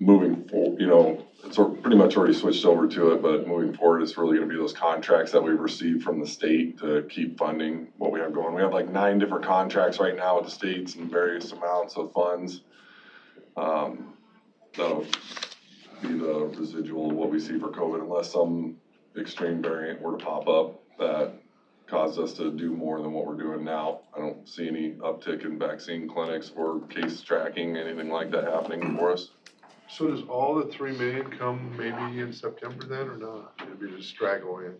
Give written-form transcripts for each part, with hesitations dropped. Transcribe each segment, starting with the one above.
moving forward, you know, it's pretty much already switched over to it, but moving forward, it's really gonna be those contracts that we've received from the state to keep funding what we have going. We have like 9 different contracts right now with the states and various amounts of funds. That'll be the residual of what we see for COVID, unless some extreme variant were to pop up that caused us to do more than what we're doing now. I don't see any uptick in vaccine clinics or case tracking, anything like that happening for us. So does all the 3 million come maybe in September then, or not? Maybe just straggle in?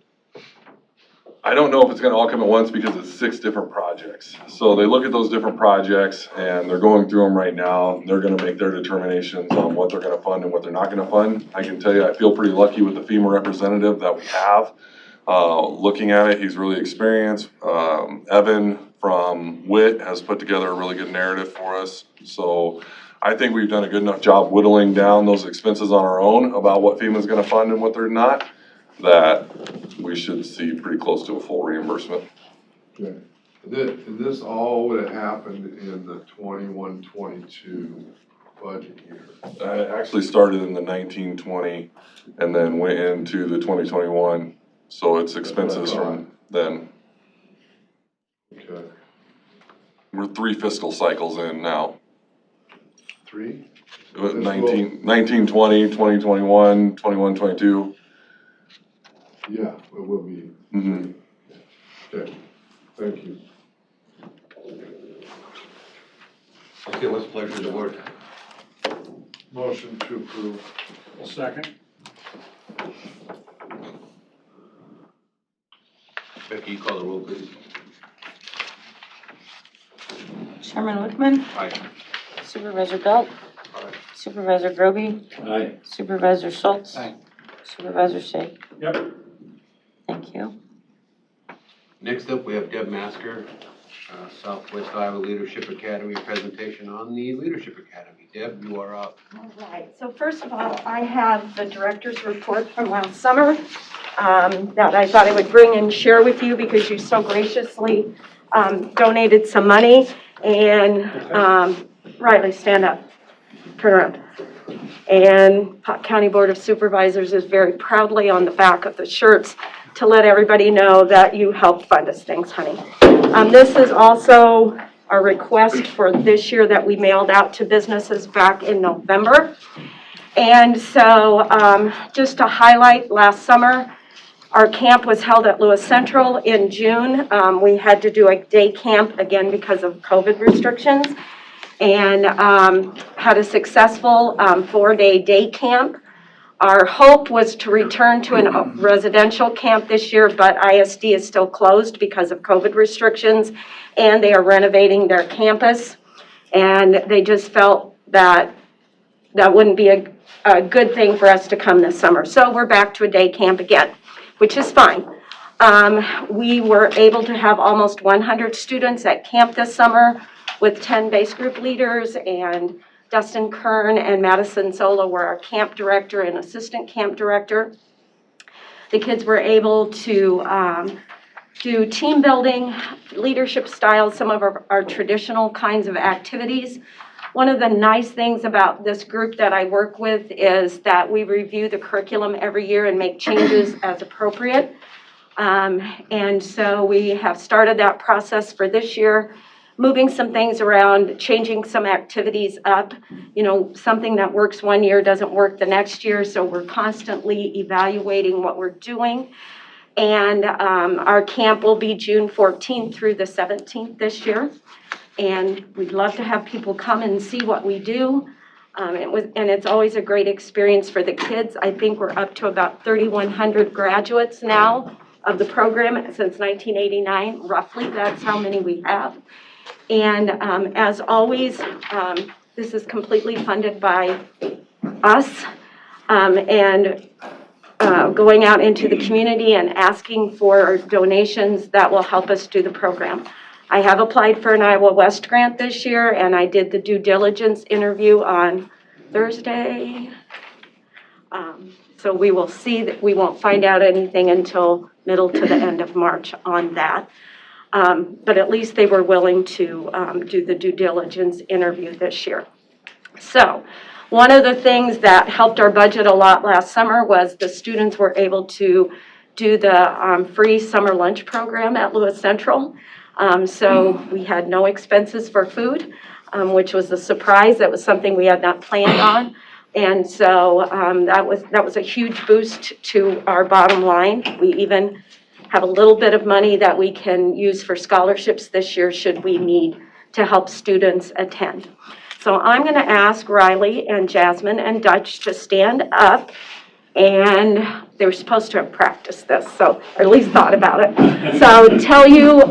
I don't know if it's gonna all come at once because it's 6 different projects. So they look at those different projects and they're going through them right now. They're gonna make their determinations on what they're gonna fund and what they're not gonna fund. I can tell you, I feel pretty lucky with the FEMA representative that we have. Looking at it, he's really experienced. Evan from WIT has put together a really good narrative for us. So I think we've done a good enough job whittling down those expenses on our own about what FEMA's gonna fund and what they're not, that we should see pretty close to a full reimbursement. Okay. And this all would have happened in the 21-22 budget year? It actually started in the 19-20 and then went into the 2021. So it's expenses from then. Okay. We're 3 fiscal cycles in now. 3? 19, 20, 21, 22. Yeah, it will be. Mm-hmm. Okay, thank you. Okay, what's the pleasure of the board? Motion to approve. Second. Becky, you call the roll, please. Chairman Wickman, Aye. Supervisor Belt, Aye. Supervisor Groby, Aye. Supervisor Schultz, Aye. Supervisor Shea. Yep. Thank you. Next up, we have Deb Masker, Southwest Iowa Leadership Academy presentation on the Leadership Academy. Deb, you are up. All right, so first of all, I have the director's report from last summer that I thought I would bring and share with you because you so graciously donated some money. And Riley, stand up, turn around. And Pot County Board of Supervisors is very proudly on the back of the shirts to let everybody know that you helped fund us. Thanks, honey. This is also a request for this year that we mailed out to businesses back in November. And so just to highlight, last summer, our camp was held at Lewis Central in June. We had to do a day camp again because of COVID restrictions, and had a successful 4-day day camp. Our hope was to return to a residential camp this year, but ISD is still closed because of COVID restrictions, and they are renovating their campus. And they just felt that that wouldn't be a good thing for us to come this summer. So we're back to a day camp again, which is fine. We were able to have almost 100 students at camp this summer with 10 base group leaders, and Dustin Kern and Madison Zola were our camp director and assistant camp director. The kids were able to do team building, leadership styles, some of our traditional kinds of activities. One of the nice things about this group that I work with is that we review the curriculum every year and make changes as appropriate. And so we have started that process for this year, moving some things around, changing some activities up. You know, something that works one year doesn't work the next year, so we're constantly evaluating what we're doing. And our camp will be June 14th through the 17th this year. And we'd love to have people come and see what we do. And it's always a great experience for the kids. I think we're up to about 3,100 graduates now of the program since 1989. Roughly, that's how many we have. And as always, this is completely funded by us, and going out into the community and asking for donations that will help us do the program. I have applied for an Iowa West grant this year, and I did the due diligence interview on Thursday. So we will see that we won't find out anything until middle to the end of March on that. But at least they were willing to do the due diligence interview this year. So One of the things that helped our budget a lot last summer was the students were able to do the free summer lunch program at Lewis Central. So we had no expenses for food, which was a surprise. That was something we had not planned on. And so that was a huge boost to our bottom line. We even have a little bit of money that we can use for scholarships this year should we need to help students attend. So I'm going to ask Riley and Jasmine and Dutch to stand up, and they were supposed to have practiced this, so or at least thought about it. So tell you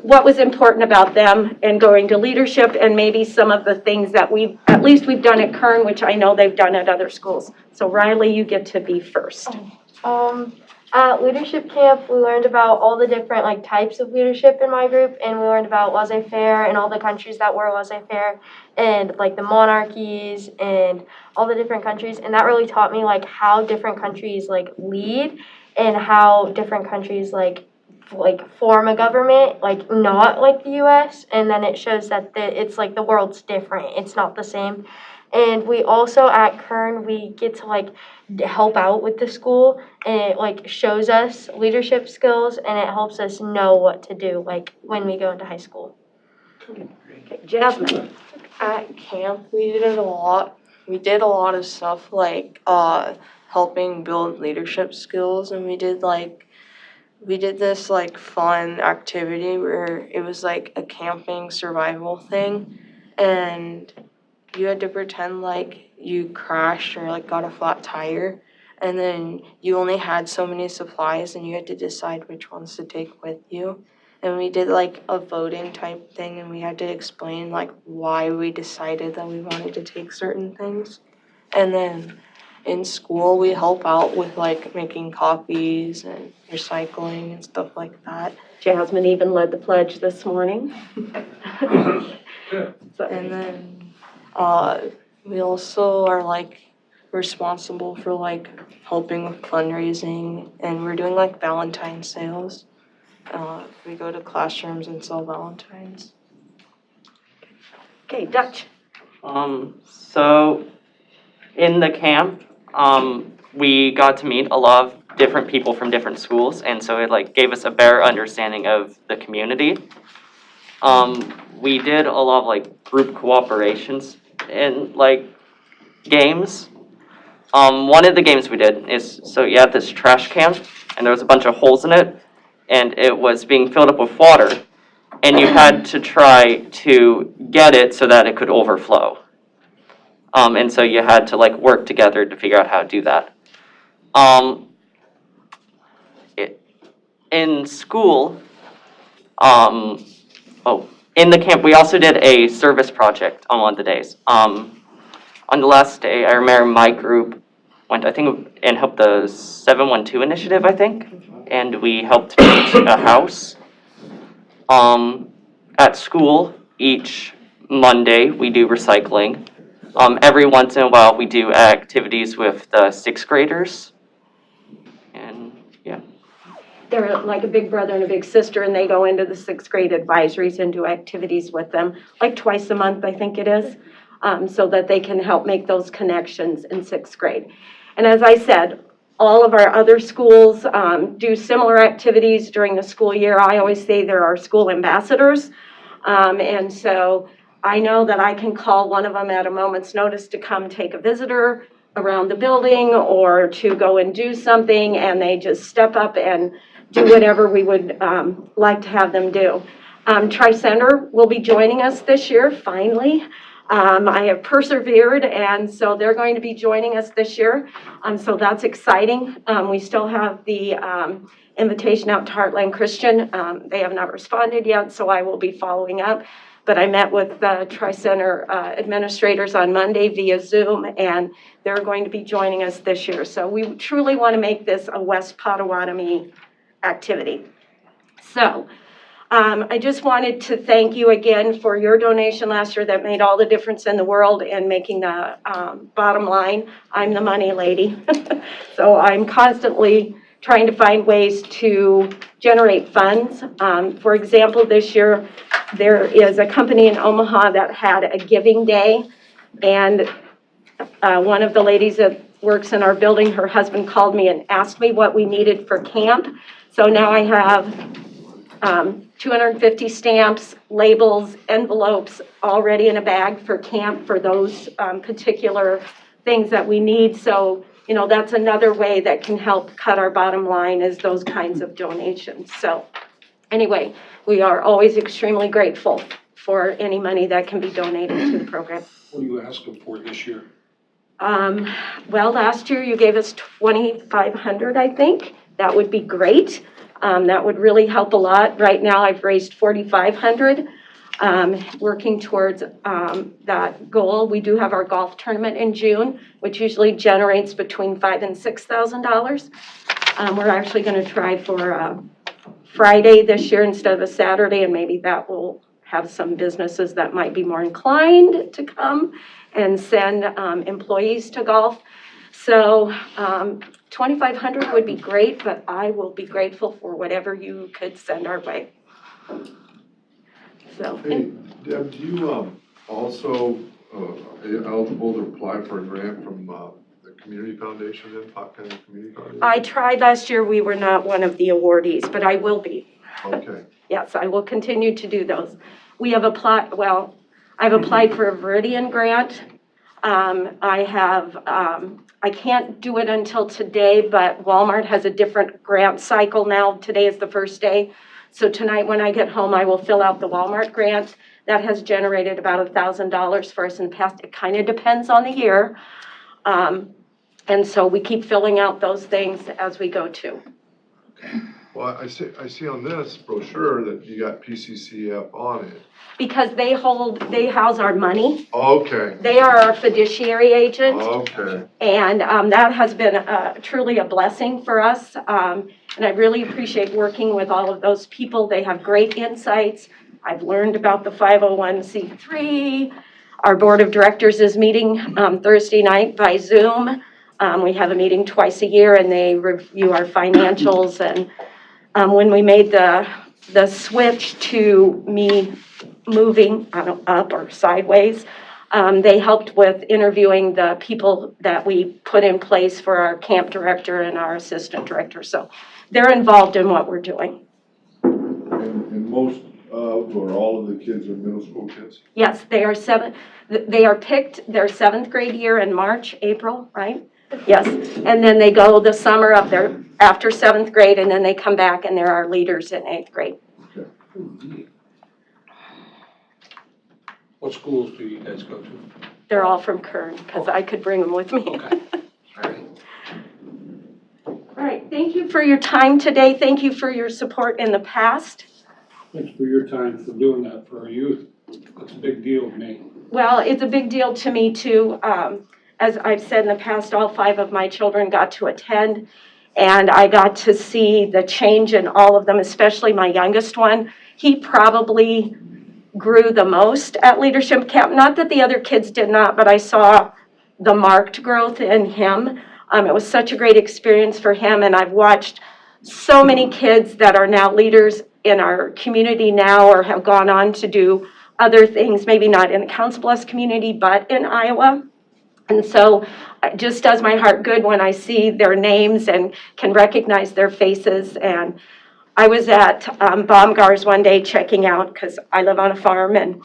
what was important about them and going to leadership, and maybe some of the things that we've done at Kern, which I know they've done at other schools. So Riley, you get to be first. At leadership camp, we learned about all the different types of leadership in my group, and we learned about laissez-faire and all the countries that were laissez-faire, and the monarchies and all the different countries, and that really taught me how different countries lead and how different countries form a government, not like the U.S., and then it shows that it's the world's different. It's not the same. And we also, at Kern, we get to, help out with the school, and it, shows us leadership skills, and it helps us know what to do, when we go into high school. Okay, Jasmine. At camp, we did a lot. We did a lot of stuff helping build leadership skills, and we did this fun activity where it was a camping survival thing, and you had to pretend you crashed or got a flat tire, and then you only had so many supplies and you had to decide which ones to take with you. And we did a voting type thing, and we had to explain why we decided that we wanted to take certain things. And then in school we help out with making copies and recycling and stuff like that. Jasmine even led the pledge this morning. And then we also are responsible for helping with fundraising, and we're doing Valentine sales. We go to classrooms and sell Valentines. Okay, Dutch. So in the camp, we got to meet a lot of different people from different schools, and so it gave us a better understanding of the community. We did a lot of group cooperations and games. One of the games we did is, so you had this trash can, and there was a bunch of holes in it, and it was being filled up with water, and you had to try to get it so that it could overflow. And so you had to work together to figure out how to do that. In school, in the camp, we also did a service project on one of the days. On the last day, I remember my group went, and helped the 712 initiative, and we helped paint a house. At school, each Monday, we do recycling. Every once in a while, we do activities with the 6th graders. And, yeah. They're like a big brother and a big sister, and they go into the 6th grade advisories and do activities with them, twice a month, I think it is, so that they can help make those connections in 6th grade. And as I said, all of our other schools do similar activities during the school year. I always say they're our school ambassadors. And so I know that I can call one of them at a moment's notice to come take a visitor around the building or to go and do something, and they just step up and do whatever we would like to have them do. Tri-Center will be joining us this year, finally. I have persevered, and so they're going to be joining us this year. So that's exciting. We still have the invitation out to Heartland Christian. They have not responded yet, so I will be following up. But I met with the Tri-Center administrators on Monday via Zoom, and they're going to be joining us this year. So we truly want to make this a West Pottawattamie activity. So I just wanted to thank you again for your donation last year that made all the difference in the world in making the bottom line. I'm the money lady. So I'm constantly trying to find ways to generate funds. For example, this year there is a company in Omaha that had a giving day, and one of the ladies that works in our building, her husband called me and asked me what we needed for camp. So now I have 250 stamps, labels, envelopes, all ready in a bag for camp for those particular things that we need. So, you know, that's another way that can help cut our bottom line, is those kinds of donations. So anyway, we are always extremely grateful for any money that can be donated to the program. What are you asking for this year? Well, last year you gave us $2,500, I think. That would be great. That would really help a lot. Right now I've raised $4,500, working towards that goal. We do have our golf tournament in June, which usually generates between $5,000 and $6,000. We're actually going to try for Friday this year instead of a Saturday, and maybe that will have some businesses that might be more inclined to come and send employees to golf. So $2,500 would be great, but I will be grateful for whatever you could send our way. So, Hey, Deb, do you also are you eligible to apply for a grant from the Community Foundation, then Pot County Community Foundation? I tried last year. We were not one of the awardees, but I will be. Okay. Yes, I will continue to do those. We have applied, well, I've applied for a Viridian grant. I can't do it until today, but Walmart has a different grant cycle now. Today is the first day. So tonight when I get home, I will fill out the Walmart grant. That has generated about $1,000 for us in the past. It kind of depends on the year. And so we keep filling out those things as we go too. Well, I see on this brochure that you got PCCF on it. Because they house our money. Okay. They are our fiduciary agent. Okay. And that has been truly a blessing for us. And I really appreciate working with all of those people. They have great insights. I've learned about the 501c3. Our board of directors is meeting Thursday night by Zoom. We have a meeting twice a year, and they review our financials. And when we made the switch to me moving, I don't know, up or sideways, they helped with interviewing the people that we put in place for our camp director and our assistant director. So they're involved in what we're doing. And most of or all of the kids are middle school kids? Yes, they are picked their 7th grade year in March, April, right? Yes, and then they go the summer up there after 7th grade, and then they come back and they're our leaders in 8th grade. Okay. What schools do you guys go to? They're all from Kern, because I could bring them with me. Okay. All right. All right, thank you for your time today. Thank you for your support in the past. Thanks for your time for doing that for our youth. That's a big deal to me. Well, it's a big deal to me too. As I've said in the past, all 5 of my children got to attend, and I got to see the change in all of them, especially my youngest one. He probably grew the most at leadership camp. Not that the other kids did not, but I saw the marked growth in him. It was such a great experience for him, and I've watched so many kids that are now leaders in our community now, or have gone on to do other things, maybe not in the Council Bluffs community, but in Iowa. And so it just does my heart good when I see their names and can recognize their faces. And I was at Baumgar's one day checking out, because I live on a farm, and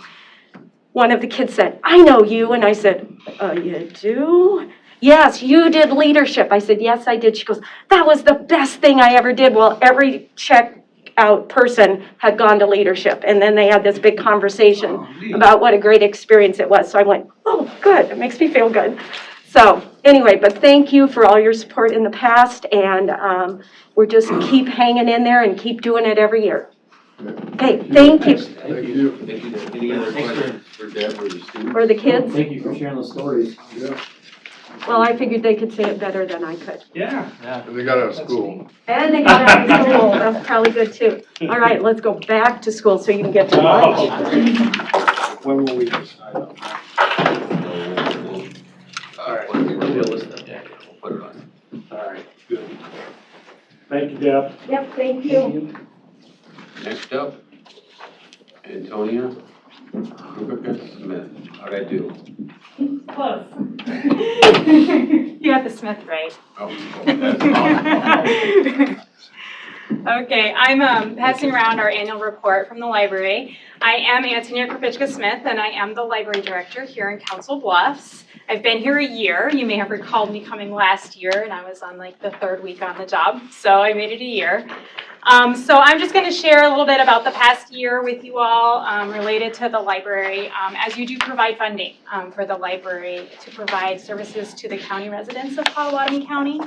one of the kids said, "I know you." And I said, "Oh, you do?" "Yes, you did leadership." I said, "Yes, I did." She goes, "That was the best thing I ever did." Well, every check-out person had gone to leadership. And then they had this big conversation about what a great experience it was. So I went, "Oh, good. It makes me feel good." So anyway, but thank you for all your support in the past. And we're just keep hanging in there and keep doing it every year. Okay, thank you. Thank you. Thank you, Deb. Any other questions for Deb or the students? For the kids? Thank you for sharing those stories. Yeah. Well, I figured they could say it better than I could. Yeah. And they got out of school. And they got out of school. That's probably good too. All right, let's go back to school so you can get to lunch. When will we decide on that? When we reveal this stuff, yeah, we'll put it on. All right, good. Thank you, Deb. Yep, thank you. Next up, Antonia Rubica Smith. How'd I do? Close. You got the Smith right. Oh, that's awesome. Okay, I'm passing around our annual report from the library. I am Antonia Kropitchka Smith, and I am the library director here in Council Bluffs. I've been here a year. You may have recalled me coming last year, and I was on like the 3rd week on the job, so I made it a year. So I'm just going to share a little bit about the past year with you all related to the library, as you do provide funding for the library to provide services to the county residents of Pottawattamie County.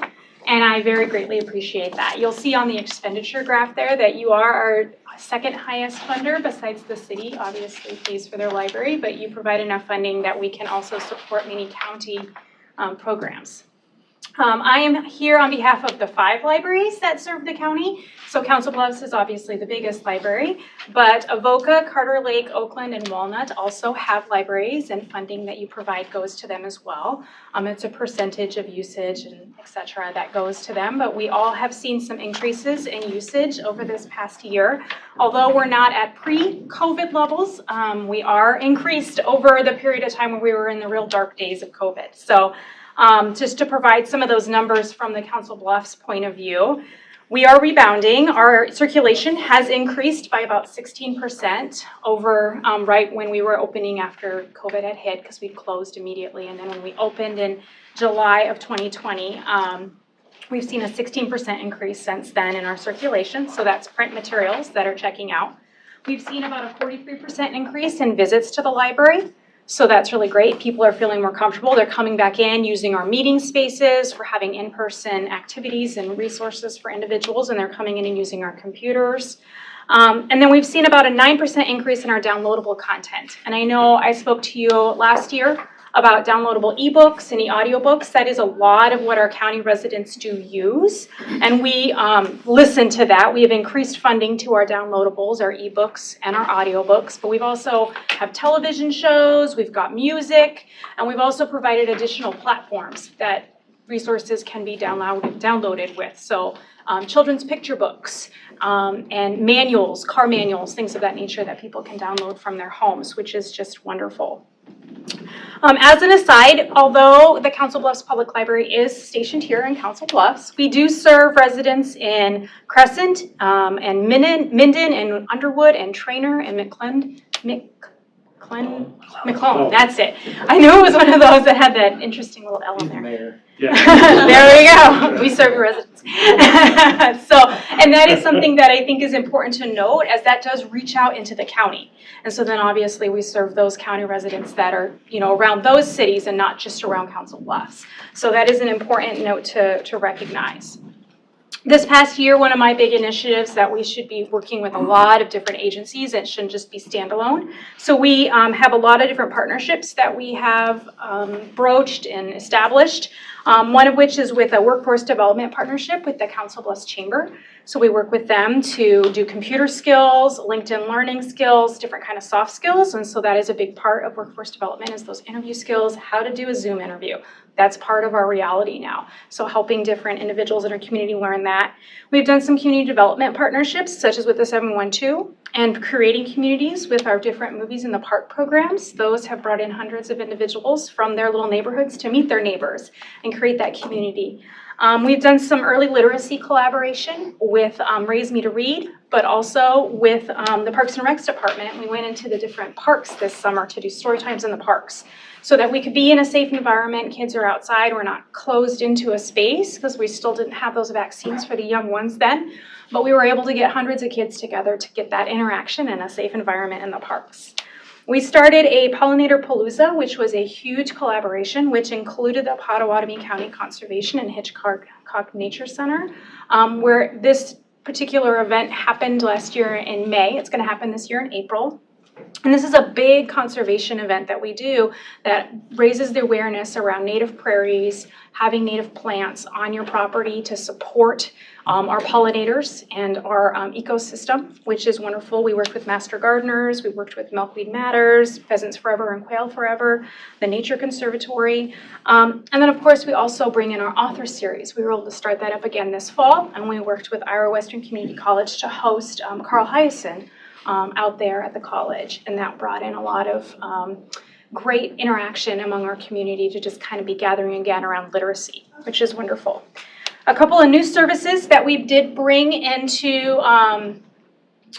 And I very greatly appreciate that. You'll see on the expenditure graph there that you are our 2nd highest funder, besides the city obviously pays for their library, but you provide enough funding that we can also support many county programs. I am here on behalf of the 5 libraries that serve the county. So Council Bluffs is obviously the biggest library, but Avoca, Carter Lake, Oakland, and Walnut also have libraries, and funding that you provide goes to them as well. It's a percentage of usage and et cetera that goes to them, but we all have seen some increases in usage over this past year. Although we're not at pre-COVID levels, we are increased over the period of time when we were in the real dark days of COVID. So just to provide some of those numbers from the Council Bluffs point of view, we are rebounding. Our circulation has increased by about 16% over right when we were opening after COVID had hit, because we closed immediately. And then when we opened in July of 2020, we've seen a 16% increase since then in our circulation. So that's print materials that are checking out. We've seen about a 43% increase in visits to the library. So that's really great. People are feeling more comfortable. They're coming back in, using our meeting spaces for having in-person activities and resources for individuals, and they're coming in and using our computers. And then we've seen about a 9% increase in our downloadable content. And I know I spoke to you last year about downloadable ebooks and e-audiobooks. That is a lot of what our county residents do use. And we listen to that. We have increased funding to our downloadables, our ebooks, and our audiobooks. But we've also have television shows, we've got music, and we've also provided additional platforms that resources can be downloaded with. So children's picture books and manuals, car manuals, things of that nature that people can download from their homes, which is just wonderful. As an aside, although the Council Bluffs Public Library is stationed here in Council Bluffs, we do serve residents in Crescent and Minden and Underwood and Traynor and McClellan. That's it. I knew it was one of those that had that interesting little L in there. Yeah. There we go. We serve your residents. And that is something that I think is important to note, as that does reach out into the county. And so then obviously we serve those county residents that are, around those cities and not just around Council Bluffs. So that is an important note to recognize. This past year, one of my big initiatives that we should be working with a lot of different agencies. It shouldn't just be standalone. So we have a lot of different partnerships that we have broached and established. One of which is with a workforce development partnership with the Council Bluffs Chamber. So we work with them to do computer skills, LinkedIn learning skills, different kind of soft skills. And so that is a big part of workforce development, is those interview skills, how to do a Zoom interview. That's part of our reality now. So helping different individuals in our community learn that. We've done some community development partnerships, such as with the 712, and creating communities with our different Movies in the Park programs. Those have brought in hundreds of individuals from their little neighborhoods to meet their neighbors and create that community. We've done some early literacy collaboration with Raise Me to Read, but also with the Parks and Recs department. We went into the different parks this summer to do story times in the parks, so that we could be in a safe environment. Kids are outside. We're not closed into a space, because we still didn't have those vaccines for the young ones then. But we were able to get hundreds of kids together to get that interaction in a safe environment in the parks. We started a Pollinator Palooza, which was a huge collaboration, which included the Pottawattamie County Conservation and Hitchcock Nature Center, where this particular event happened last year in May. It's going to happen this year in April. And this is a big conservation event that we do that raises the awareness around native prairies, having native plants on your property to support our pollinators and our ecosystem, which is wonderful. We worked with Master Gardeners, we worked with Milkweed Matters, Pheasants Forever and Quail Forever, the Nature Conservatory. And then of course we also bring in our author series. We were able to start that up again this fall, and we worked with Iowa Western Community College to host Carl Hyacin out there at the college, and that brought in a lot of great interaction among our community to just kind of be gathering again around literacy, which is wonderful. A couple of new services that we did bring into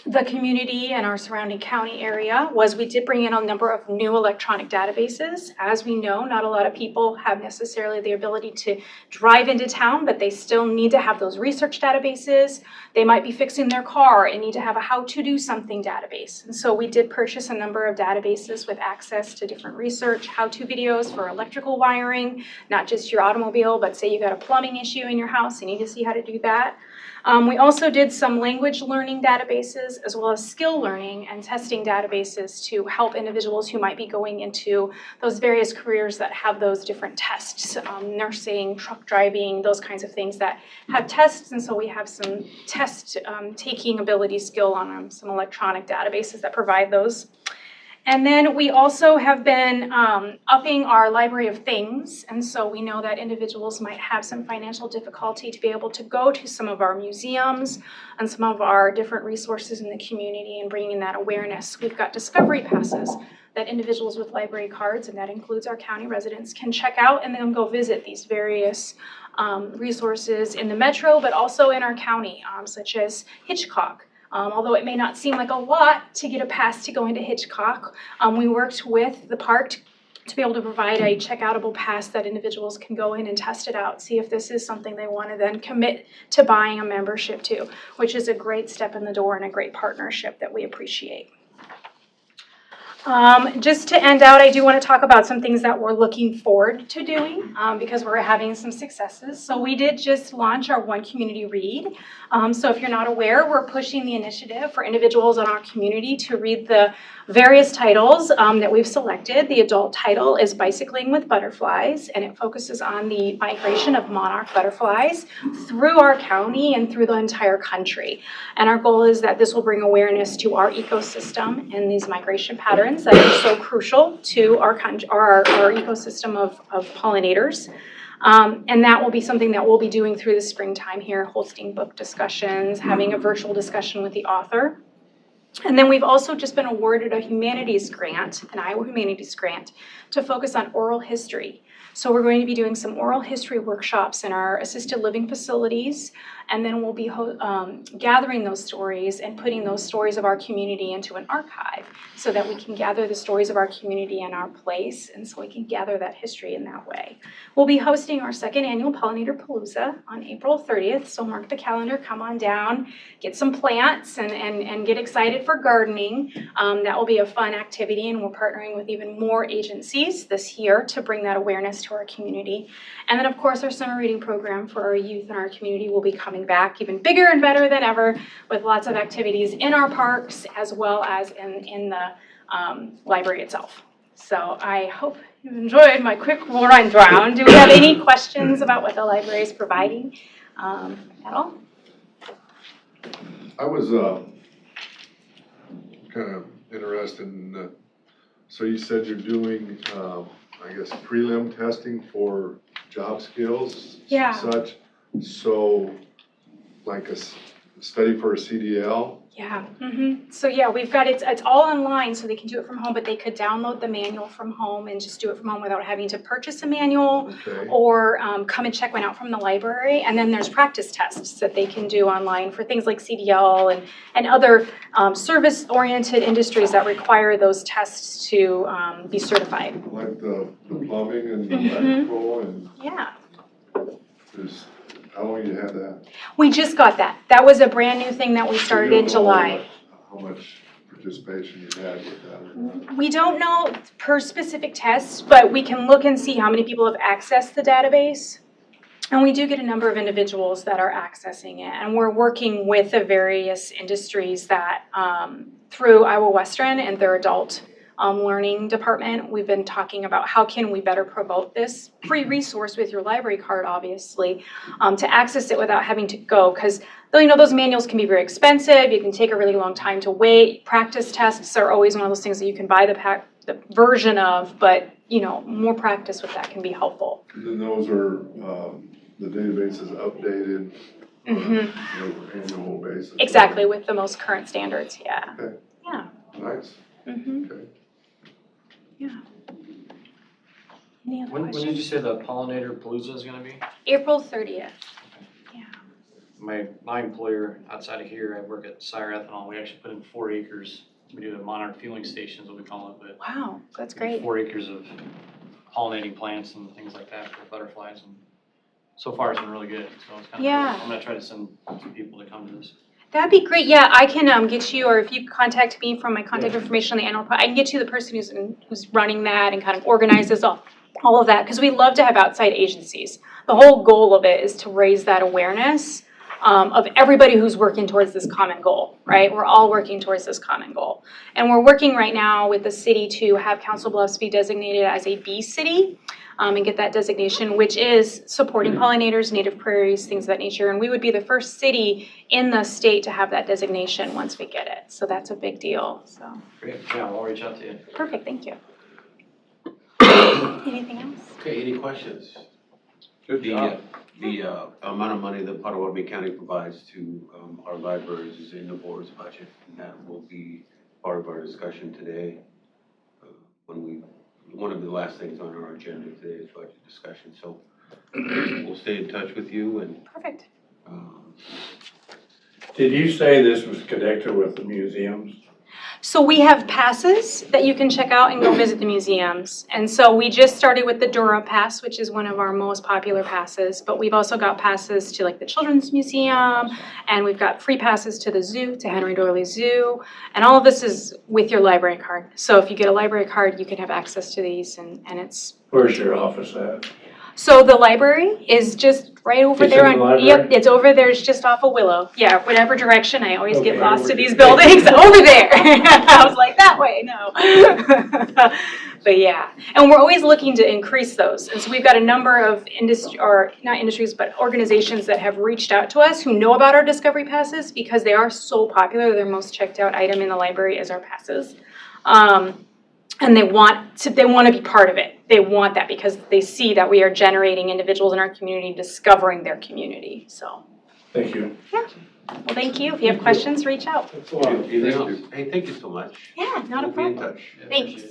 the community and our surrounding county area was we did bring in a number of new electronic databases. As we know, not a lot of people have necessarily the ability to drive into town, but they still need to have those research databases. They might be fixing their car and need to have a how to do something database. And so we did purchase a number of databases with access to different research, how-to videos for electrical wiring, not just your automobile, but say you got a plumbing issue in your house, you need to see how to do that. We also did some language learning databases as well as skill learning and testing databases to help individuals who might be going into those various careers that have those different tests, nursing, truck driving, those kinds of things that have tests. And so we have some test taking ability skill on some electronic databases that provide those. And then we also have been upping our library of things. And so we know that individuals might have some financial difficulty to be able to go to some of our museums and some of our different resources in the community and bringing that awareness. We've got discovery passes that individuals with library cards, and that includes our county residents, can check out and then go visit these various resources in the metro, but also in our county, such as Hitchcock. Although it may not seem like a lot to get a pass to go into Hitchcock, we worked with the park to be able to provide a checkoutable pass that individuals can go in and test it out, see if this is something they want to then commit to buying a membership to, which is a great step in the door and a great partnership that we appreciate. Just to end out, I do want to talk about some things that we're looking forward to doing because we're having some successes. So we did just launch our One Community Read. So if you're not aware, we're pushing the initiative for individuals in our community to read the various titles that we've selected. The adult title is Bicycling with Butterflies, and it focuses on the migration of monarch butterflies through our county and through the entire country. And our goal is that this will bring awareness to our ecosystem and these migration patterns that are so crucial to our ecosystem of pollinators. And that will be something that we'll be doing through the springtime here, hosting book discussions, having a virtual discussion with the author. And then we've also just been awarded a humanities grant, an Iowa Humanities Grant, to focus on oral history. So we're going to be doing some oral history workshops in our assisted living facilities, and then we'll be gathering those stories and putting those stories of our community into an archive so that we can gather the stories of our community and our place, and so we can gather that history in that way. We'll be hosting our second annual Pollinator Palooza on April 30th, so mark the calendar, come on down, get some plants, and get excited for gardening. That will be a fun activity, and we're partnering with even more agencies this year to bring that awareness to our community. And then, of course, our summer reading program for our youth in our community will be coming back even bigger and better than ever, with lots of activities in our parks as well as in the library itself. So I hope you enjoyed my quick rundown. Do we have any questions about what the library is providing at all? I was kind of interested in, so you said you're doing, I guess, prelim testing for job skills, Yeah. such. So, like a study for a CDL? Yeah. So yeah, we've got it's all online, so they can do it from home, but they could download the manual from home and just do it from home without having to purchase a manual or come and check one out from the library. And then there's practice tests that they can do online for things like CDL and other service-oriented industries that require those tests to be certified. Like the plumbing and the electrical and Yeah. just, how long you had that? We just got that. That was a brand new thing that we started in July. How much participation you had with that? We don't know per specific tests, but we can look and see how many people have accessed the database. And we do get a number of individuals that are accessing it. And we're working with the various industries that, through Iowa Western and their adult learning department, we've been talking about how can we better promote this free resource with your library card, obviously, to access it without having to go. Because those manuals can be very expensive. You can take a really long time to wait. Practice tests are always one of those things that you can buy the version of, but more practice with that can be helpful. And then those are, the database is updated on an annual basis. Exactly, with the most current standards, yeah. Okay. Yeah. Nice. Okay. Yeah. Any other When did you questions? say the Pollinator Palooza is gonna be? April 30th. My employer outside of here, I work at Sire Ethanol, we actually put in 4 acres. We do the monarch fueling stations, what we call it, but Wow, that's great. 4 acres of pollinating plants and things like that for butterflies, and so far it's been really good, so it's kind of Yeah. cool. I'm gonna try to send some people to come to this. That'd be great. Yeah, I can get you, or if you contact me from my contact information on the annual, I can get you the person who's running that and kind of organizes all of that, because we love to have outside agencies. The whole goal of it is to raise that awareness of everybody who's working towards this common goal, right? We're all working towards this common goal. And we're working right now with the city to have Council Bluffs be designated as a bee city and get that designation, which is supporting pollinators, native prairies, things of that nature. And we would be the first city in the state to have that designation once we get it. So that's a big deal, so. Great, yeah, I'll reach out to you. Perfect, thank you. Anything else? Okay, any questions? Good job. The amount of money that Pottawattamie County provides to our libraries is in the board's budget, and that will be part of our discussion today. One of the last things on our agenda today is budget discussion, so we'll stay in touch with you and. Perfect. Did you say this was connected with the museums? So we have passes that you can check out and go visit the museums. And so we just started with the Dura Pass, which is one of our most popular passes. But we've also got passes to like the Children's Museum, and we've got free passes to the zoo, to Henry Doorly Zoo. And all of this is with your library card. So if you get a library card, you can have access to these, and it's. Where's your office at? So the library is just right over It's there. in the library? Yep, it's over there. It's just off of Willow. Yeah, whatever direction. I always get Okay. lost to these buildings. Over there. I was like, that way, no. But yeah, and we're always looking to increase those. And so we've got a number of not industries, but organizations that have reached out to us who know about our Discovery Passes because they are so popular. Their most checked out item in the library is our passes. And they want to be part of it. They want that because they see that we are generating individuals in our community discovering their community, so. Thank you. Yeah, well, thank you. If you have questions, reach out. That's a lot. Anything else? Hey, thank you so much. Yeah, not a We'll be in problem. touch. Thanks.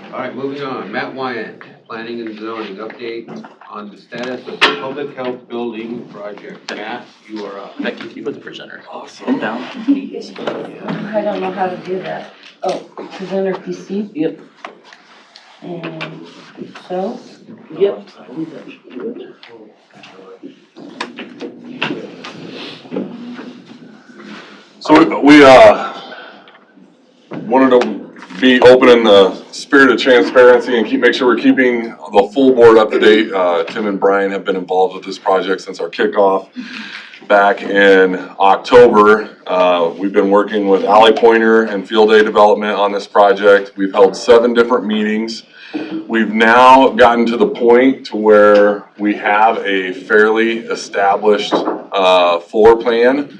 All right, moving on. Matt Wyant, Planning and Zoning, update on the status of the public health building project. Matt, you are up. Becky, you were the presenter. Awesome. Down. I don't know how to do that. Oh, presenter PC? Yep. And so? Yep. I believe that should do it. So we wanted to be open in the spirit of transparency and make sure we're keeping the full board up to date. Tim and Brian have been involved with this project since our kickoff back in October. We've been working with Alley Pointer and Field Day Development on this project. We've held 7 different meetings. We've now gotten to the point to where we have a fairly established floor plan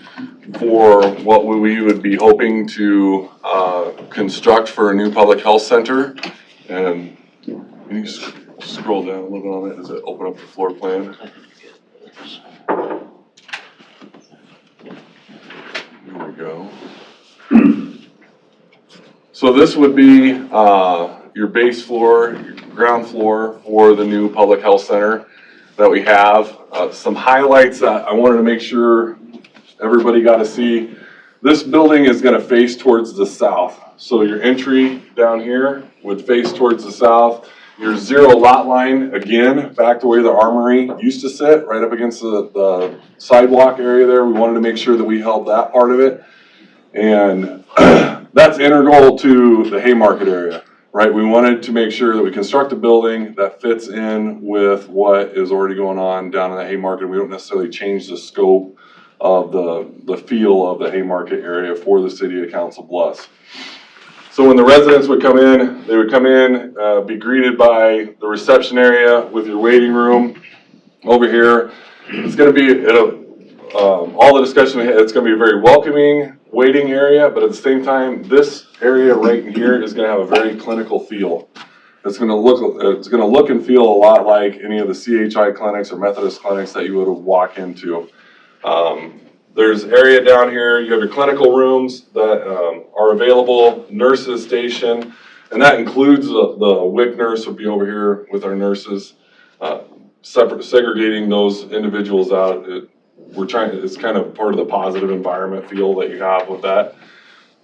for what we would be hoping to construct for a new public health center. And can you scroll down a little bit on it? Does it open up the floor plan? There we go. So this would be your base floor, your ground floor for the new public health center that we have. Some highlights that I wanted to make sure everybody got to see. This building is going to face towards the south. So your entry down here would face towards the south. Your 0 lot line, again, back to where the armory used to sit, right up against the sidewalk area there. We wanted to make sure that we held that part of it. And that's integral to the Haymarket area, right? We wanted to make sure that we construct a building that fits in with what is already going on down in the Haymarket. We don't necessarily change the scope of the feel of the Haymarket area for the city of Council Bluffs. So when the residents would come in, they would come in, be greeted by the reception area with your waiting room over here. It's going to be, all the discussion we had, it's going to be a very welcoming waiting area, but at the same time, this area right in here is going to have a very clinical feel. It's going to look and feel a lot like any of the CHI clinics or Methodist clinics that you would walk into. There's area down here, you have your clinical rooms that are available, nurses station, And that includes the WIC nurse would be over here with our nurses, segregating those individuals out. It's kind of part of the positive environment feel that you have with that.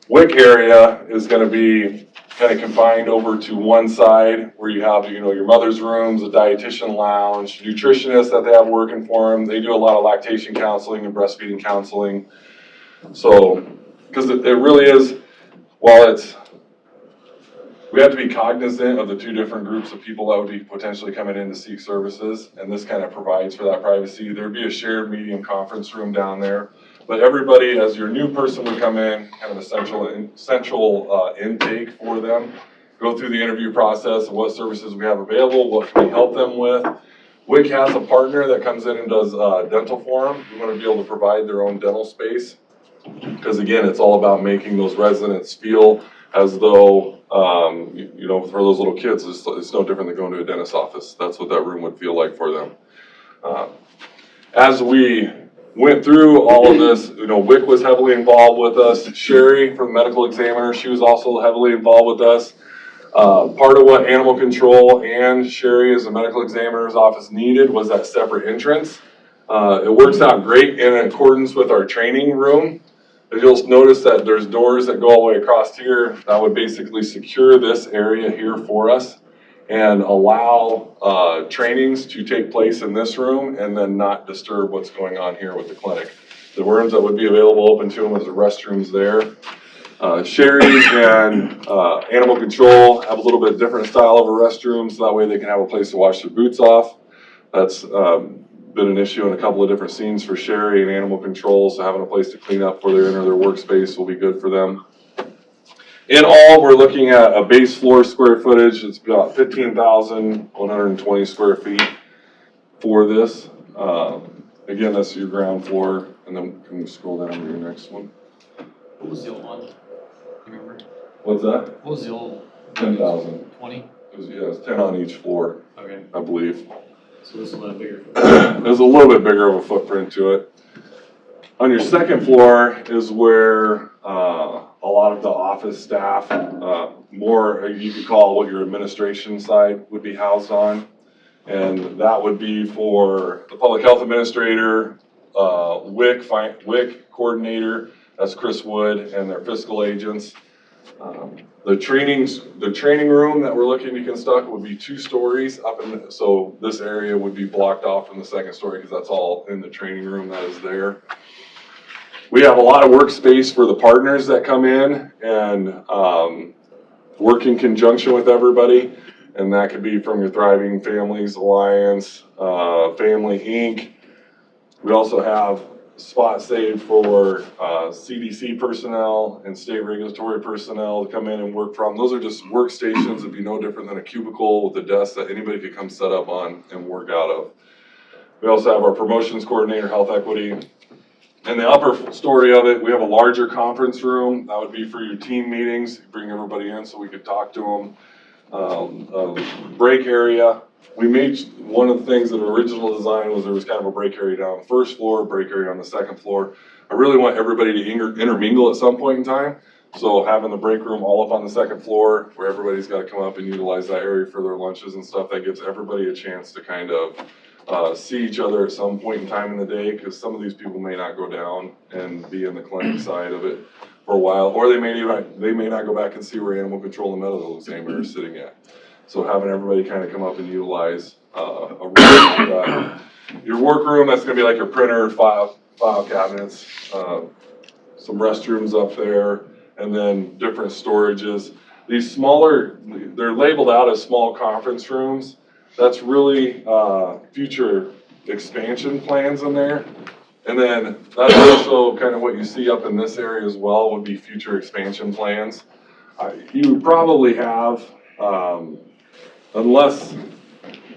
WIC area is gonna be kind of confined over to one side where you have, your mother's rooms, a dietitian lounge, nutritionists that they have working for them. They do a lot of lactation counseling and breastfeeding counseling. So, because it really is, while we have to be cognizant of the two different groups of people that would be potentially coming in to seek services, and this kind of provides for that privacy. There'd be a shared medium conference room down there, but everybody, as your new person would come in, kind of a central intake for them, go through the interview process of what services we have available, what can we help them with. WIC has a partner that comes in and does dental for them. We want to be able to provide their own dental space, because again, it's all about making those residents feel as though, for those little kids, it's no different than going to a dentist's office. That's what that room would feel like for them. As we went through all of this, WIC was heavily involved with us. Sherry, from the medical examiner, she was also heavily involved with us. Part of what animal control and Sherry, as the medical examiner's office, needed was that separate entrance. It works out great in accordance with our training room. You'll notice that there's doors that go all the way across here that would basically secure this area here for us and allow trainings to take place in this room and then not disturb what's going on here with the clinic. The rooms that would be available open to them is the restrooms there. Sherry and animal control have a little bit different style of a restroom, so that way they can have a place to wash their boots off. That's been an issue in a couple of different scenes for Sherry and animal control, so having a place to clean up where they enter their workspace will be good for them. In all, we're looking at a base floor square footage. It's about 15,120 square feet for this. Again, that's your ground floor, and then can we scroll down to your next one? What was the old one? You remember? What's that? What was the old? 10,000. 20? It's 10 on each floor, Okay. I believe. So this is a little bigger. There's a little bit bigger of a footprint to it. On your second floor is where a lot of the office staff, more you could call what your administration side would be housed on. And that would be for the public health administrator, WIC coordinator, that's Chris Wood, and their fiscal agents. The training room that we're looking to construct would be 2 stories up so this area would be blocked off from the second story because that's all in the training room that is there. We have a lot of workspace for the partners that come in and work in conjunction with everybody. And that could be from your Thriving Families Alliance, Family Inc. We also have spots saved for CDC personnel and state regulatory personnel to come in and work from. Those are just workstations. It'd be no different than a cubicle with a desk that anybody could come set up on and work out of. We also have our promotions coordinator, health equity. In the upper story of it, we have a larger conference room. That would be for your team meetings. Bring everybody in so we could talk to them. Break area. We made one of the things that the original design was there was kind of a break area down the first floor, break area on the second floor. I really want everybody to intermingle at some point in time. So having the break room all up on the second floor where everybody's got to come up and utilize that area for their lunches and stuff, that gives everybody a chance to kind of see each other at some point in time in the day, because some of these people may not go down and be in the clinic side of it for a while, or they may not go back and see where animal control and medical examiner is sitting at. So having everybody kind of come up and utilize a room like that. Your workroom, that's going to be like your printer, file cabinets, some restrooms up there, and then different storages. These smaller, they're labeled out as small conference rooms. That's really future expansion plans in there. And then that's also kind of what you see up in this area as well would be future expansion plans. You would probably have, unless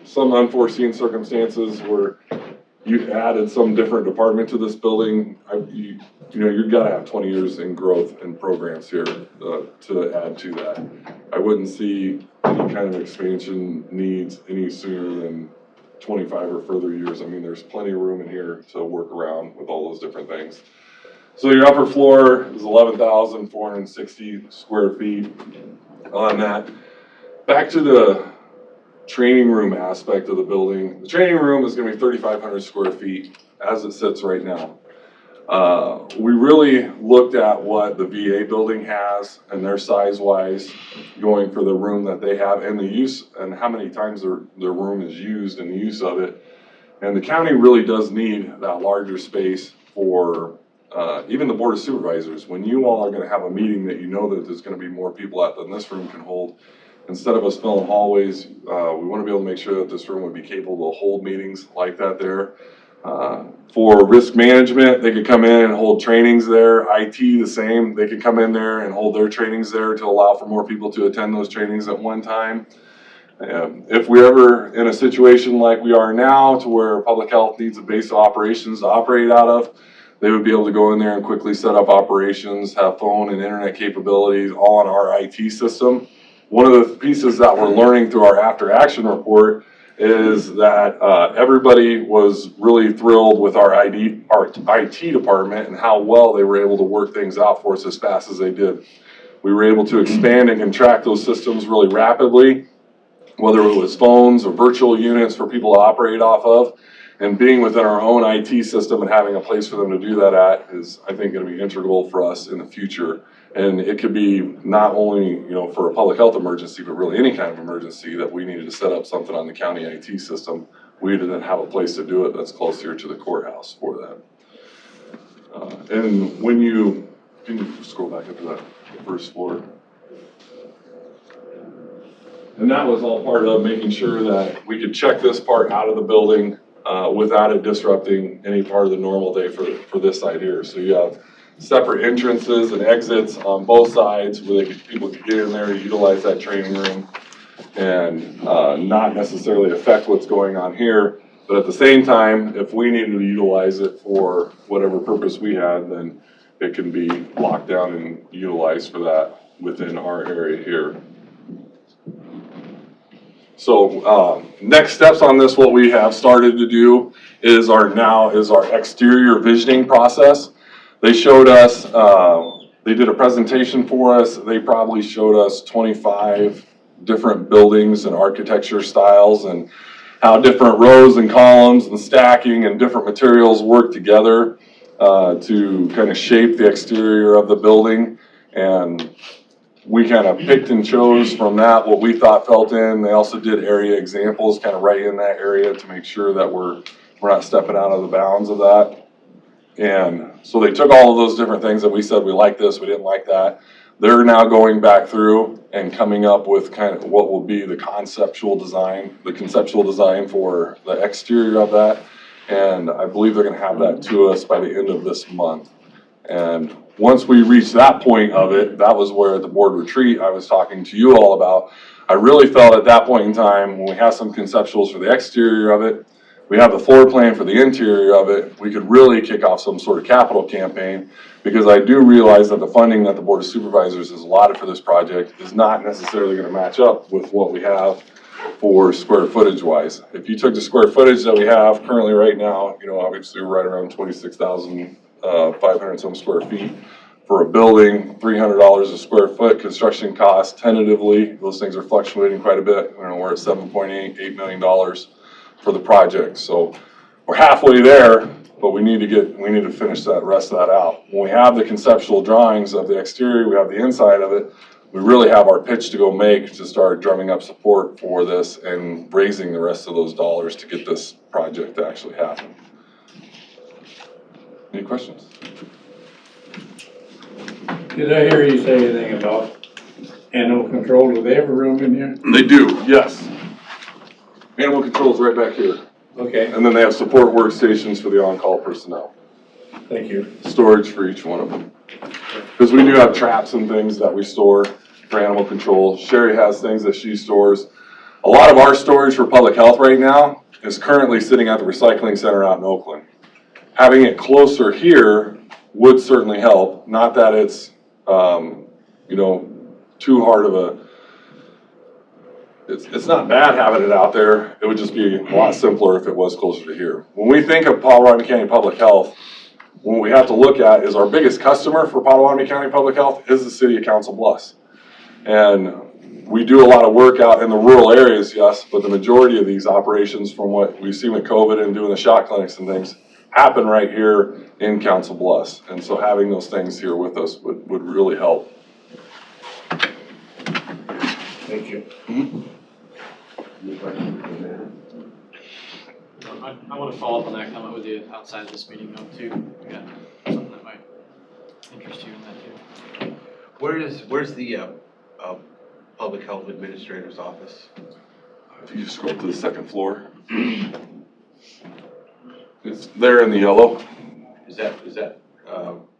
some unforeseen circumstances where you added some different department to this building, you've got to have 20 years in growth and programs here to add to that. I wouldn't see any kind of expansion needs any sooner than 25 or further years. I mean, there's plenty of room in here to work around with all those different things. So your upper floor is 11,460 square feet. on that. Back to the training room aspect of the building. The training room is gonna be 3,500 square feet as it sits right now. We really looked at what the VA building has and their size-wise, going for the room that they have and the use and how many times their room is used and the use of it. And the county really does need that larger space for even the Board of Supervisors. When you all are gonna have a meeting that you know that there's gonna be more people out than this room can hold, instead of us filling hallways, we wanna be able to make sure that this room would be capable of hold meetings like that there. For risk management, they could come in and hold trainings there. IT, the same. They could come in there and hold their trainings there to allow for more people to attend those trainings at one time. If we're ever in a situation like we are now to where public health needs a base of operations to operate out of, they would be able to go in there and quickly set up operations, have phone and internet capabilities all on our IT system. One of the pieces that we're learning through our after action report is that everybody was really thrilled with our IT department and how well they were able to work things out for us as fast as they did. We were able to expand and contract those systems really rapidly, whether it was phones or virtual units for people to operate off of. And being within our own IT system and having a place for them to do that at is, I think, going to be integral for us in the future. And it could be not only, for a public health emergency, but really any kind of emergency that we needed to set up something on the county IT system. We didn't have a place to do it that's closer to the courthouse for that. And when can you scroll back up to that first floor? And that was all part of making sure that we could check this part out of the building without it disrupting any part of the normal day for this side here. So you have separate entrances and exits on both sides where people could get in there and utilize that training room and not necessarily affect what's going on here. But at the same time, if we needed to utilize it for whatever purpose we had, then it can be locked down and utilized for that within our area here. So next steps on this, what we have started to do is our exterior visioning process. They showed us, they did a presentation for us. They probably showed us 25 different buildings and architecture styles and how different rows and columns and stacking and different materials work together to kind of shape the exterior of the building. And we kind of picked and chose from that what we thought felt in. They also did area examples kind of right in that area to make sure that we're not stepping out of the bounds of that. And so they took all of those different things that we said, we like this, we didn't like that. They're now going back through and coming up with kind of what will be the conceptual design for the exterior of that. And I believe they're gonna have that to us by the end of this month. And once we reach that point of it, that was where at the board retreat I was talking to you all about. I really felt at that point in time, when we have some conceptuals for the exterior of it, we have the floor plan for the interior of it, we could really kick off some sort of capital campaign, because I do realize that the funding that the Board of Supervisors has allotted for this project is not necessarily going to match up with what we have for square footage wise. If you took the square footage that we have currently right now, obviously we're right around 26,500 some square feet. For a building, $300 a square foot, construction cost tentatively, those things are fluctuating quite a bit. We're at $7.8 million for the project. So we're halfway there, but we need to finish that rest of that out. When we have the conceptual drawings of the exterior, we have the inside of it, we really have our pitch to go make to start drumming up support for this and raising the rest of those dollars to get this project to actually happen. Any questions? Did I hear you say anything about animal control? Do they have a room in here? They do, yes. Animal control is right back here. Okay, And then they have support workstations for the on-call personnel. thank you. Storage for each one of them. Because we do have traps and things that we store for animal control. Sherry has things that she stores. A lot of our storage for public health right now is currently sitting at the recycling center out in Oakland. Having it closer here would certainly help. Not that it's, too hard of a, it's not bad having it out there. It would just be a lot simpler if it was closer to here. When we think of Pottawattamie County Public Health, what we have to look at is our biggest customer for Pottawattamie County Public Health is the city of Council Bluffs. And we do a lot of work out in the rural areas, yes, but the majority of these operations, from what we've seen with COVID and doing the shot clinics and things, happen right here in Council Bluffs. And so having those things here with us would really help. Thank you. I want to follow up on that comment with you outside this meeting though too. We got something that might interest you in that too. Where's the Public Health Administrator's office? If you scroll to the second floor, it's there in the yellow, Is that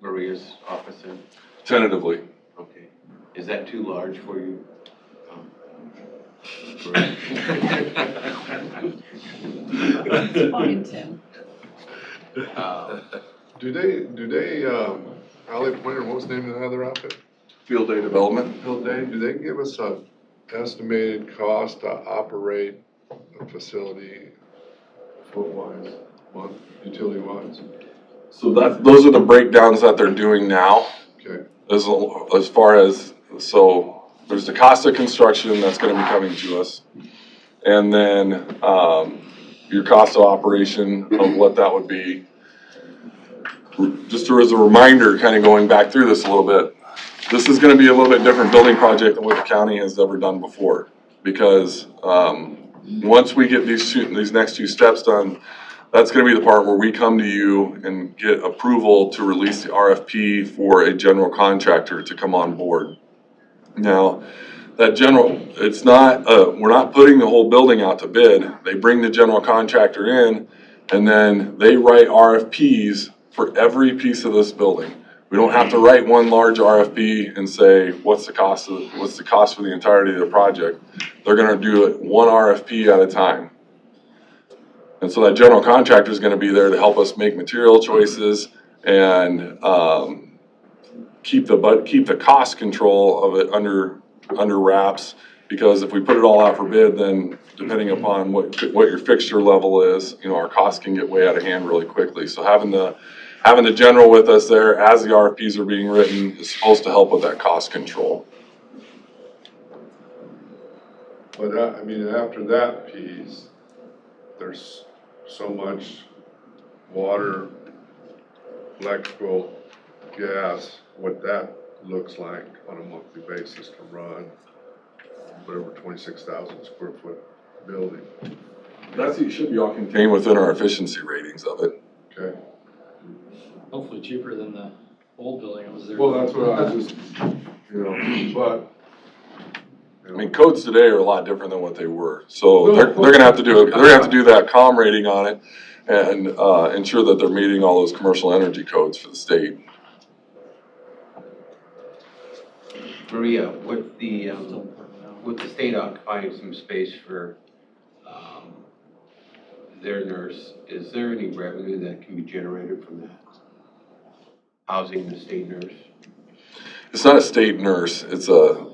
Maria's office then? tentatively. Okay. Is that too large for you? It's fine, Tim. Do they, Alley Pointer, what was the name of the other outfit? Field day development. Bill Day, do they give us a estimated cost to operate a facility foot-wise, utility-wise? So those are the breakdowns that they're doing now. Okay, As far as, so there's the cost of construction that's gonna be coming to us. And then, your cost of operation of what that would be. Just as a reminder, kind of going back through this a little bit, this is gonna be a little bit different building project than what the county has ever done before. Because, once we get these next two steps done, that's gonna be the part where we come to you and get approval to release the RFP for a general contractor to come on board. Now, that general, it's not, we're not putting the whole building out to bid. They bring the general contractor in and then they write RFPs for every piece of this building. We don't have to write one large RFP and say, what's the cost for the entirety of the project? They're gonna do it one RFP at a time. And so that general contractor is gonna be there to help us make material choices and, keep the cost control of it under wraps, because if we put it all out for bid, then depending upon what your fixture level is, our costs can get way out of hand really quickly. So having the general with us there as the RFPs are being written is supposed to help with that cost control. but I mean, after that piece, there's so much water, electrical, gas, what that looks like on a monthly basis to run whatever 26,000 square foot building. It should be all contained within our efficiency ratings of it. Okay. Hopefully cheaper than the old building was there. Well, that's what I was just, but. I mean, codes today are a lot different than what they were. So they're gonna have to do that comm rating on it and ensure that they're meeting all those commercial energy codes for the state. Maria, with the state occupying some space for their nurse, is there any revenue that can be generated from that? Housing the state nurse? It's not a state nurse, it's a.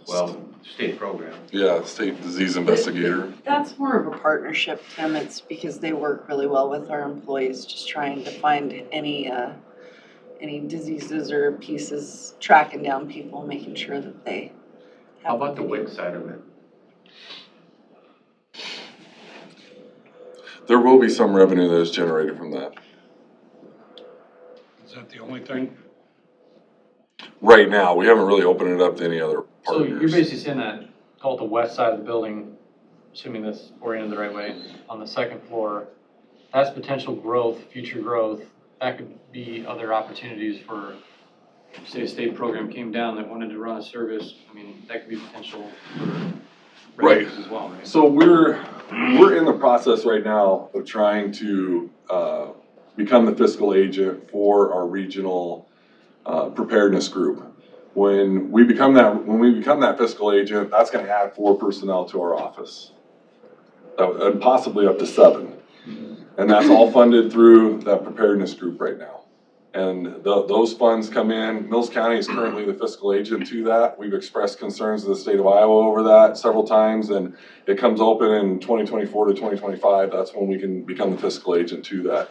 State program. Yeah, state disease investigator. That's more of a partnership, Tim. It's because they work really well with our employees, just trying to find any diseases or pieces, tracking down people, making sure that they have. How about the WIC side of it? There will be some revenue that is generated from that. Is that the only thing? Right now, we haven't really opened it up to any other So partners. you're basically saying that, call it the west side of the building, assuming that's oriented the right way, on the second floor, that's potential growth, future growth, that could be other opportunities for, say a state program came down that wanted to run a service, I mean, that could be potential for Right. revenues as well, right? So we're in the process right now of trying to become the fiscal agent for our regional preparedness group. When we become that fiscal agent, that's going to add 4 personnel to our office, and possibly up to 7. And that's all funded through that preparedness group right now. And those funds come in. Mills County is currently the fiscal agent to that. We've expressed concerns to the state of Iowa over that several times, and it comes open in 2024 to 2025. That's when we can become the fiscal agent to that.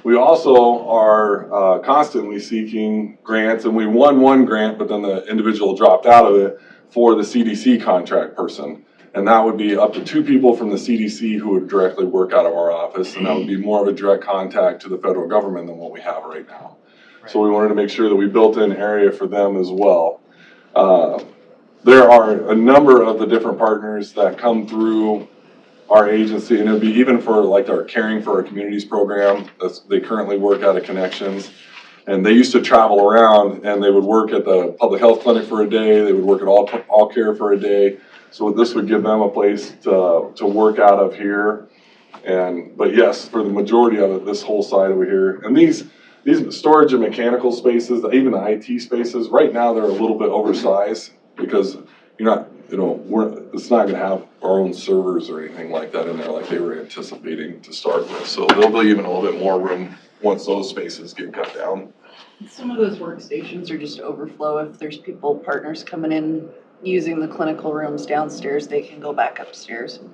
We also are constantly seeking grants, and we won one grant, but then the individual dropped out of it for the CDC contract person. And that would be up to 2 people from the CDC who would directly work out of our office, and that would be more of a direct contact to the federal government than what we have right now. So we wanted to make sure that we built in an area for them as well. There are a number of the different partners that come through our agency, and it'd be even for like our Caring for Our Communities program. They currently work out of Connections. And they used to travel around, and they would work at the public health clinic for a day. They would work at all care for a day. So this would give them a place to work out of here. But yes, for the majority of it, this whole side over here. And these storage and mechanical spaces, even the IT spaces, right now they're a little bit oversized because it's not gonna have our own servers or anything like that in there like they were anticipating to start with. So there'll be even a little bit more room once those spaces get cut down. Some of those workstations are just overflow. If there's partners coming in using the clinical rooms downstairs, they can go back upstairs and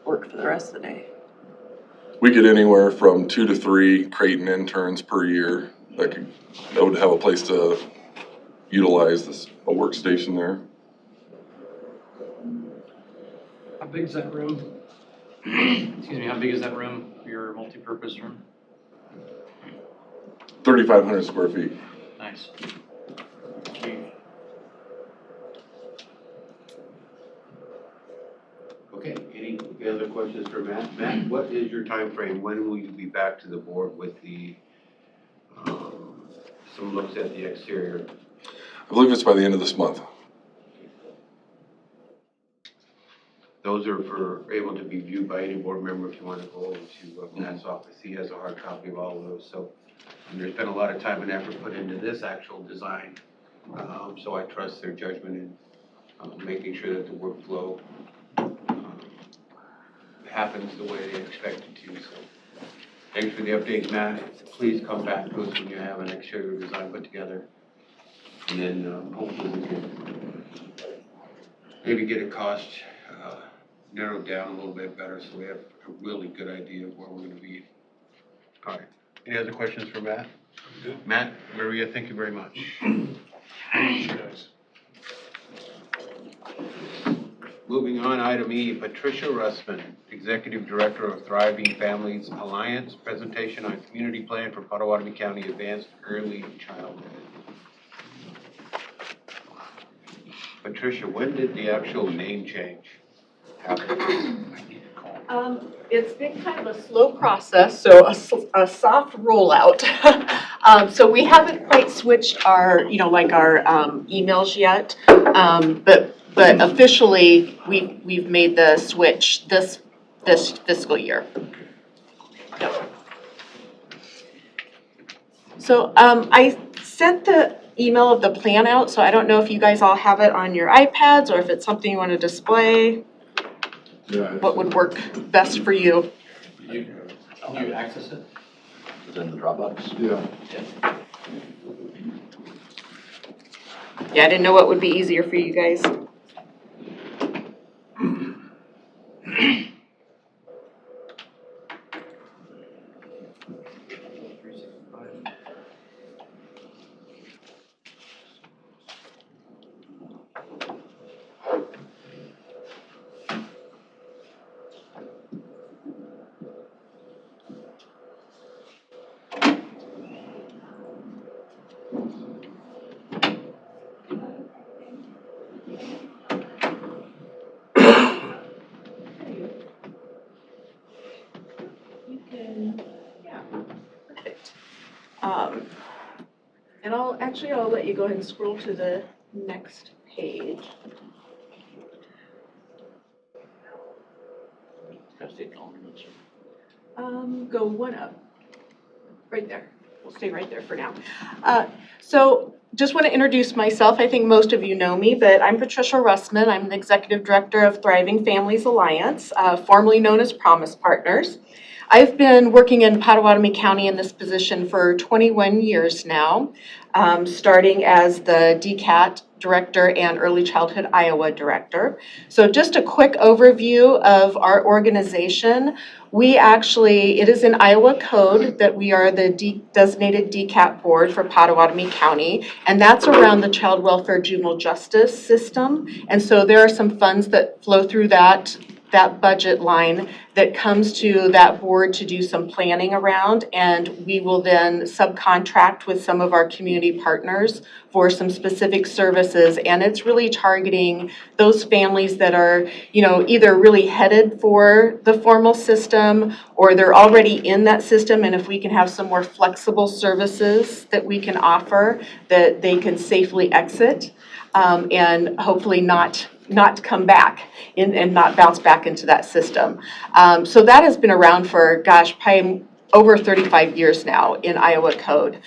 work for the rest of the day. We get anywhere from 2 to 3 Creighton interns per year that would have a place to utilize a workstation there. How big is that room? Excuse me, how big is that room, your multi-purpose room? 3,500 square feet. Nice. Okay, any other questions for Matt? Matt, what is your time frame? When will you be back to the board with some looks at the exterior? I believe it's by the end of this month. Those are able to be viewed by any board member if you want to go over to Matt's office. He has a hard copy of all of those. So and there's been a lot of time and effort put into this actual design. So I trust their judgment in making sure that the workflow happens the way they expect it to. So thanks for the update, Matt. Please come back to us when you have an exterior design put together. And then hopefully we can maybe get a cost narrowed down a little bit better so we have a really good idea of where we're going to be. All right. Any other questions for Matt? Matt, Maria, thank you very much. Moving on, item E, Patricia Russman, Executive Director of Thriving Families Alliance, presentation on community plan for Pottawattamie County Advanced Early Childhood. Patricia, when did the actual name change happen? It's been kind of a slow process, so a soft rollout. So we haven't quite switched our, our emails yet, but officially we've made the switch this fiscal year. Yep. So I sent the email of the plan out, so I don't know if you guys all have it on your iPads or if it's something you want to display. Yeah. What would work best for you? Can you access it? Is it in the Dropbox? Yeah. Yeah, I didn't know what would be easier for you guys. And I'll let you go ahead and scroll to the next page. Go one up, right there. We'll stay right there for now. So just want to introduce myself. I think most of you know me, but I'm Patricia Russman. I'm the Executive Director of Thriving Families Alliance, formerly known as Promise Partners. I've been working in Pottawattamie County in this position for 21 years now, starting as the DCAT Director and Early Childhood Iowa Director. So just a quick overview of our organization. It is in Iowa code that we are the designated DCAT board for Pottawattamie County, and that's around the child welfare juvenile justice system. And so there are some funds that flow through that budget line that comes to that board to do some planning around, and we will then subcontract with some of our community partners for some specific services. And it's really targeting those families that are, either really headed for the formal system or they're already in that system, and if we can have some more flexible services that we can offer, that they can safely exit and hopefully not come back and not bounce back into that system. So that has been around for, probably over 35 years now in Iowa code.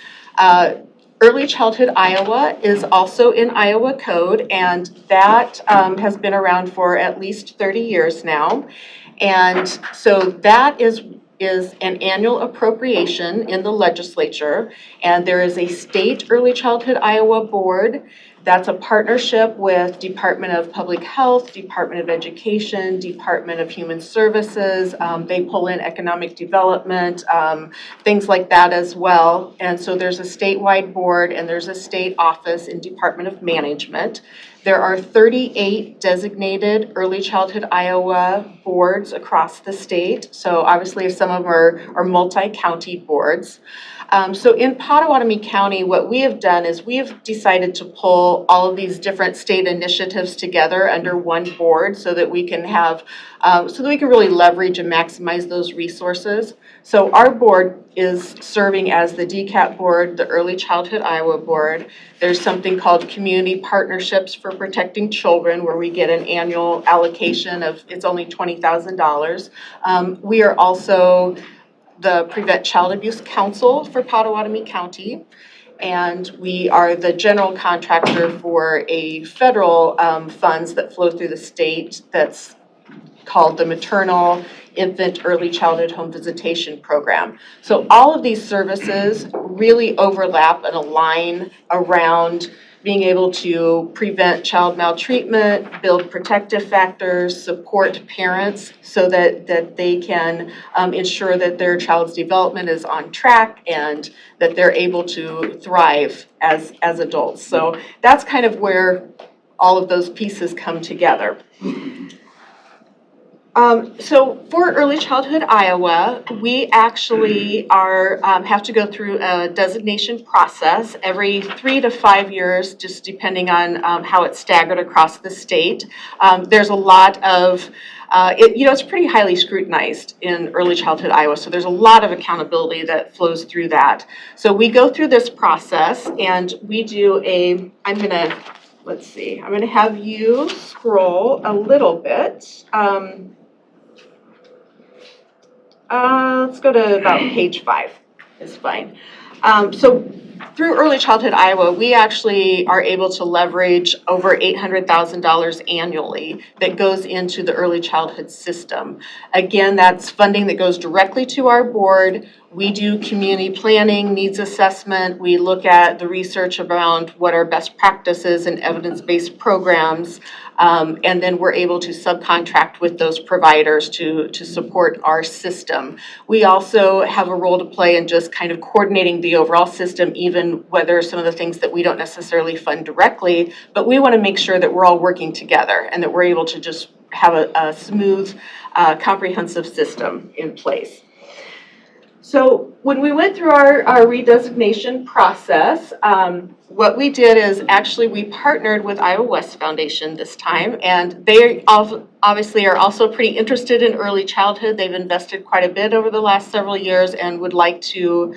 Early Childhood Iowa is also in Iowa code, and that has been around for at least 30 years now. And so that is an annual appropriation in the legislature, and there is a state Early Childhood Iowa board. That's a partnership with Department of Public Health, Department of Education, Department of Human Services. They pull in economic development, things like that as well. And so there's a statewide board and there's a state office in Department of Management. There are 38 designated Early Childhood Iowa boards across the state. So obviously some of them are multi-county boards. So in Pottawattamie County, what we have done is we have decided to pull all of these different state initiatives together under one board so that we can really leverage and maximize those resources. So our board is serving as the DCAT board, the Early Childhood Iowa board. There's something called Community Partnerships for Protecting Children, where we get an annual allocation of, it's only $20,000. We are also the Prevent Child Abuse Council for Pottawattamie County, and we are the general contractor for a federal funds that flow through the state that's called the Maternal Infant Early Childhood Home Visitation Program. So all of these services really overlap and align around being able to prevent child maltreatment, build protective factors, support parents so that they can ensure that their child's development is on track and that they're able to thrive as adults. So that's kind of where all of those pieces come together. So for Early Childhood Iowa, we actually have to go through a designation process every 3 to 5 years, just depending on how it's staggered across the state. There's a lot of, it's pretty highly scrutinized in Early Childhood Iowa, so there's a lot of accountability that flows through that. So we go through this process and we do I'm going to have you scroll a little bit. Let's go to about page 5 is fine. So through Early Childhood Iowa, we actually are able to leverage over $800,000 annually that goes into the early childhood system. Again, that's funding that goes directly to our board. We do community planning, needs assessment. We look at the research around what are best practices and evidence-based programs. And then we're able to subcontract with those providers to support our system. We also have a role to play in just kind of coordinating the overall system, even whether some of the things that we don't necessarily fund directly, but we want to make sure that we're all working together and that we're able to just have a smooth, comprehensive system in place. So when we went through our redesignation process, what we did is actually we partnered with Iowa West Foundation this time, and they obviously are also pretty interested in early childhood. They've invested quite a bit over the last several years and would like to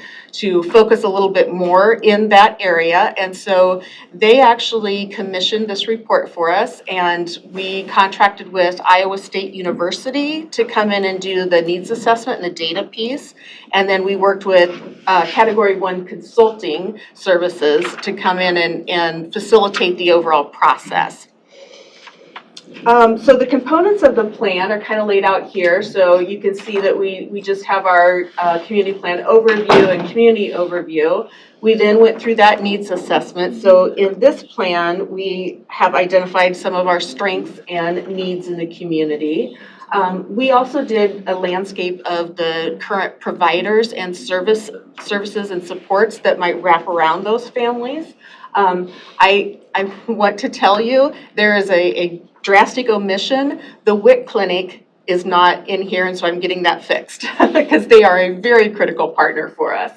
focus a little bit more in that area. And so they actually commissioned this report for us, and we contracted with Iowa State University to come in and do the needs assessment and the data piece. And then we worked with Category 1 consulting services to come in and facilitate the overall process. So the components of the plan are kind of laid out here. So you can see that we just have our community plan overview and community overview. We then went through that needs assessment. So in this plan, we have identified some of our strengths and needs in the community. We also did a landscape of the current providers and services and supports that might wrap around those families. I want to tell you, there is a drastic omission. The WIC clinic is not in here, and so I'm getting that fixed because they are a very critical partner for us.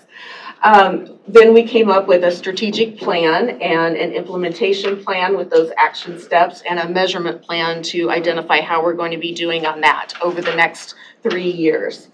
Then we came up with a strategic plan and an implementation plan with those action steps and a measurement plan to identify how we're going to be doing on that over the next 3 years.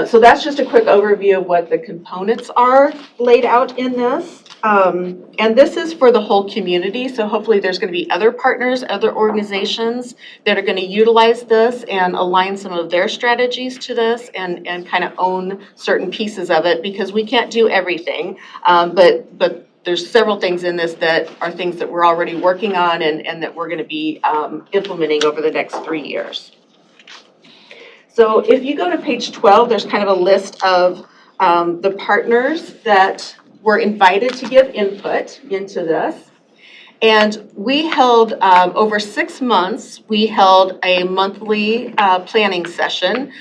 So that's just a quick overview of what the components are laid out in this. And this is for the whole community, so hopefully there's going to be other partners, other organizations that are going to utilize this and align some of their strategies to this and kind of own certain pieces of it, because we can't do everything. But there's several things in this that are things that we're already working on and that we're going to be implementing over the next 3 years. So if you go to page 12, there's kind of a list of the partners that were invited to give input into this. And we held, over 6 months, we held a monthly planning session.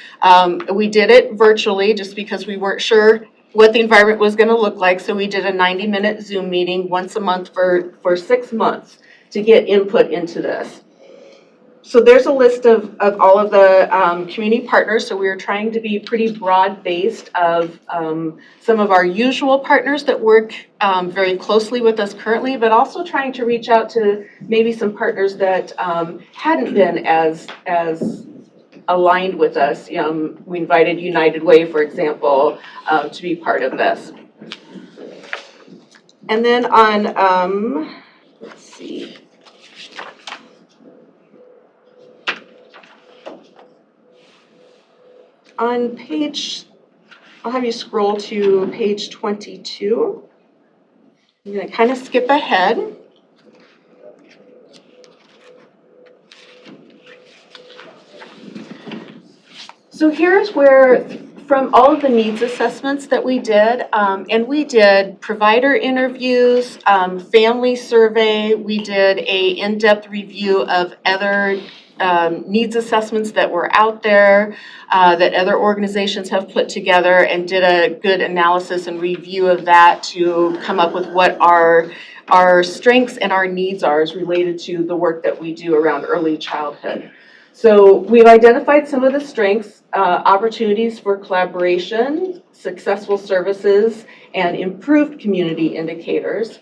We did it virtually just because we weren't sure what the environment was going to look like. So we did a 90-minute Zoom meeting once a month for 6 months to get input into this. So there's a list of all of the community partners. So we were trying to be pretty broad-based of some of our usual partners that work very closely with us currently, but also trying to reach out to maybe some partners that hadn't been as aligned with us. We invited United Way, for example, to be part of this. And then on, let's see. On page, I'll have you scroll to page 22. I'm going to kind of skip ahead. So here's where, from all of the needs assessments that we did, and we did provider interviews, family survey, we did a in-depth review of other needs assessments that were out there, that other organizations have put together, and did a good analysis and review of that to come up with what our strengths and our needs are as related to the work that we do around early childhood. So we've identified some of the strengths, opportunities for collaboration, successful services, and improved community indicators.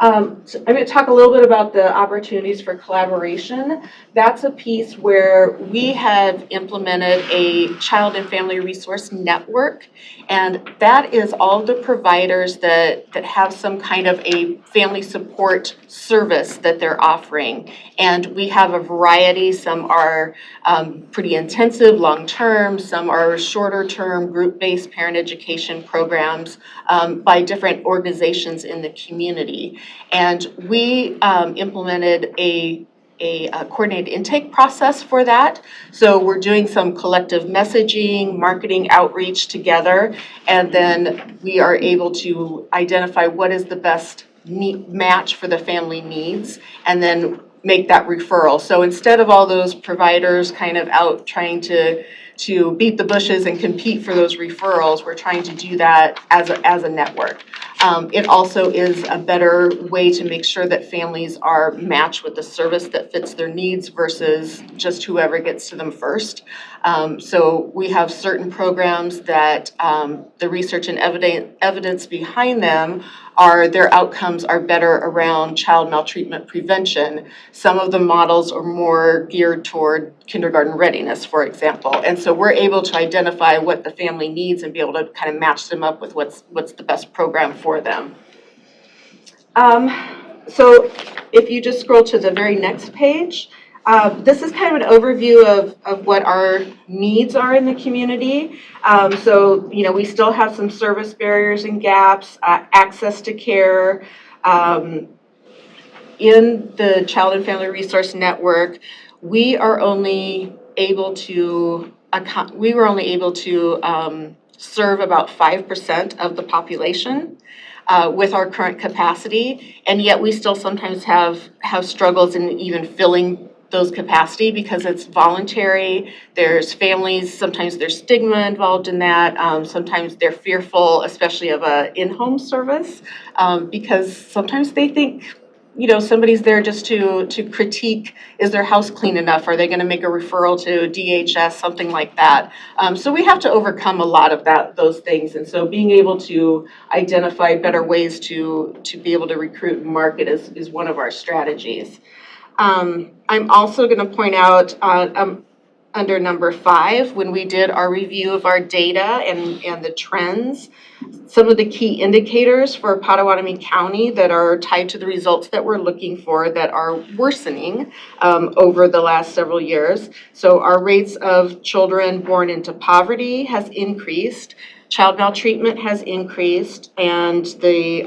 So I'm going to talk a little bit about the opportunities for collaboration. That's a piece where we have implemented a child and family resource network, and that is all the providers that have some kind of a family support service that they're offering. And we have a variety. Some are pretty intensive, long-term. Some are shorter-term, group-based parent education programs by different organizations in the community. And we implemented a coordinated intake process for that. So we're doing some collective messaging, marketing outreach together, and then we are able to identify what is the best match for the family needs, and then make that referral. So instead of all those providers kind of out trying to beat the bushes and compete for those referrals, we're trying to do that as a network. It also is a better way to make sure that families are matched with the service that fits their needs versus just whoever gets to them first. So we have certain programs that the research and evidence behind them are their outcomes are better around child maltreatment prevention. Some of the models are more geared toward kindergarten readiness, for example. And so we're able to identify what the family needs and be able to kind of match them up with what's the best program for them. So if you just scroll to the very next page, this is kind of an overview of what our needs are in the community. So, we still have some service barriers and gaps, access to care. In the Child and Family Resource Network, we are only able to serve about 5% of the population with our current capacity, and yet we still sometimes have struggles in even filling those capacity because it's voluntary. There's families, sometimes there's stigma involved in that. Sometimes they're fearful, especially of a in-home service, because sometimes they think, somebody's there just to critique, is their house clean enough? Are they gonna make a referral to DHS, something like that? So we have to overcome a lot of those things. And so being able to identify better ways to be able to recruit and market is one of our strategies. I'm also gonna point out under number 5, when we did our review of our data and the trends, some of the key indicators for Pottawattamie County that are tied to the results that we're looking for that are worsening over the last several years. So our rates of children born into poverty has increased, child maltreatment has increased, and the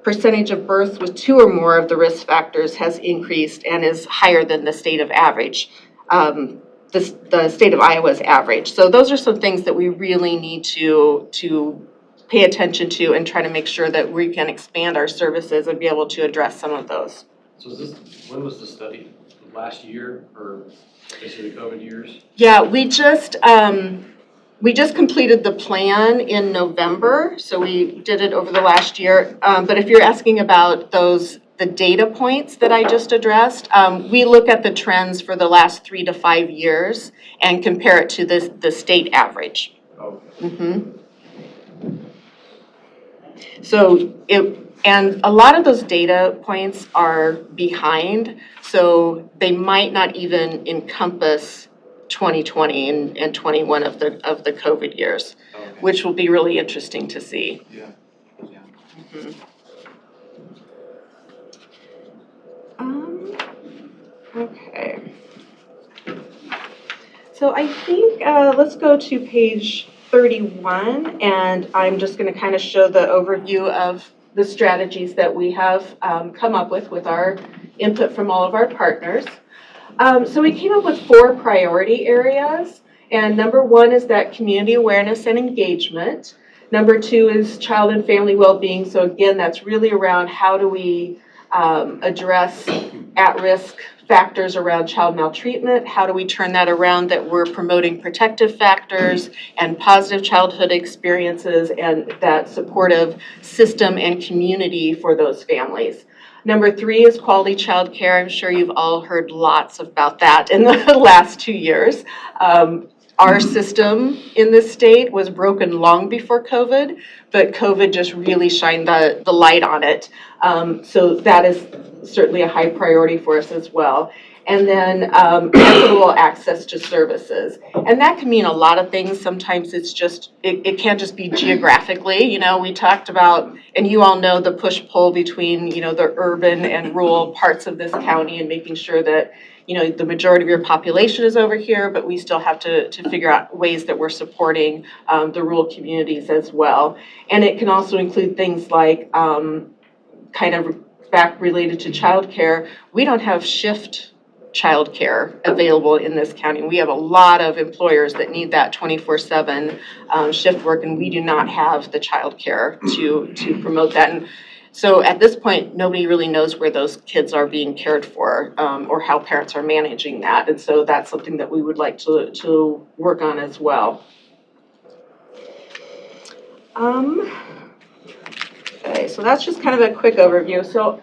percentage of births with 2 or more of the risk factors has increased and is higher than the state of average. The state of Iowa's average. So those are some things that we really need to pay attention to and try to make sure that we can expand our services and be able to address some of those. So when was the study? Last year or basically the COVID years? Yeah, we just completed the plan in November, so we did it over the last year. But if you're asking about the data points that I just addressed, we look at the trends for the last 3 to 5 years and compare it to the state average. Okay. And a lot of those data points are behind, so they might not even encompass 2020 and 21 of the COVID years, Okay. which will be really interesting to see. Yeah. Okay. So I think, let's go to page 31, and I'm just going to kind of show the overview of the strategies that we have come up with our input from all of our partners. So we came up with 4 priority areas, and number 1 is that community awareness and engagement. Number 2 is child and family well-being. So again, that's really around how do we address at-risk factors around child maltreatment, how do we turn that around that we're promoting protective factors and positive childhood experiences and that supportive system and community for those families. Number 3 is quality child care. I'm sure you've all heard lots about that in the last 2 years. Our system in this state was broken long before COVID, but COVID just really shined the light on it. So that is certainly a high priority for us as well. And then equitable access to services. And that can mean a lot of things. Sometimes it's just, it can't just be geographically. We talked about, and you all know the push-pull between, the urban and rural parts of this county and making sure that, the majority of your population is over here, but we still have to figure out ways that we're supporting the rural communities as well. And it can also include things like kind of back related to childcare. We don't have shift childcare available in this county. We have a lot of employers that need that 24/7 shift work, and we do not have the childcare to promote that. And so at this point, nobody really knows where those kids are being cared for or how parents are managing that. And so that's something that we would like to work on as well. Okay, so that's just kind of a quick overview. So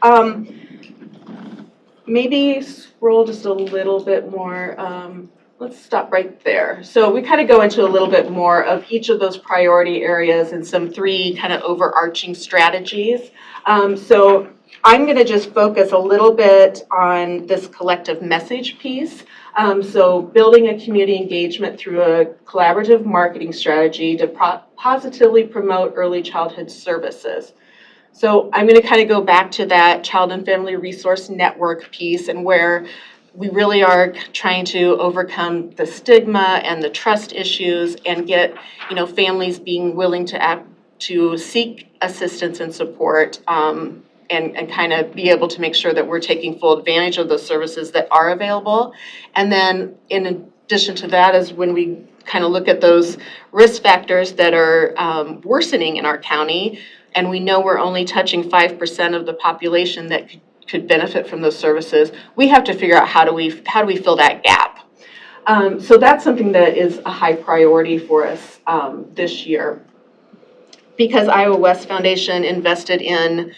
maybe scroll just a little bit more. Let's stop right there. So we kind of go into a little bit more of each of those priority areas and some 3 kind of overarching strategies. So I'm going to just focus a little bit on this collective message piece. So building a community engagement through a collaborative marketing strategy to positively promote early childhood services. So I'm going to kind of go back to that Child and Family Resource Network piece and where we really are trying to overcome the stigma and the trust issues and get, families being willing to seek assistance and support and kind of be able to make sure that we're taking full advantage of those services that are available. And then in addition to that is when we kind of look at those risk factors that are worsening in our county, and we know we're only touching 5% of the population that could benefit from those services, we have to figure out how do we fill that gap. So that's something that is a high priority for us this year. Because Iowa West Foundation invested in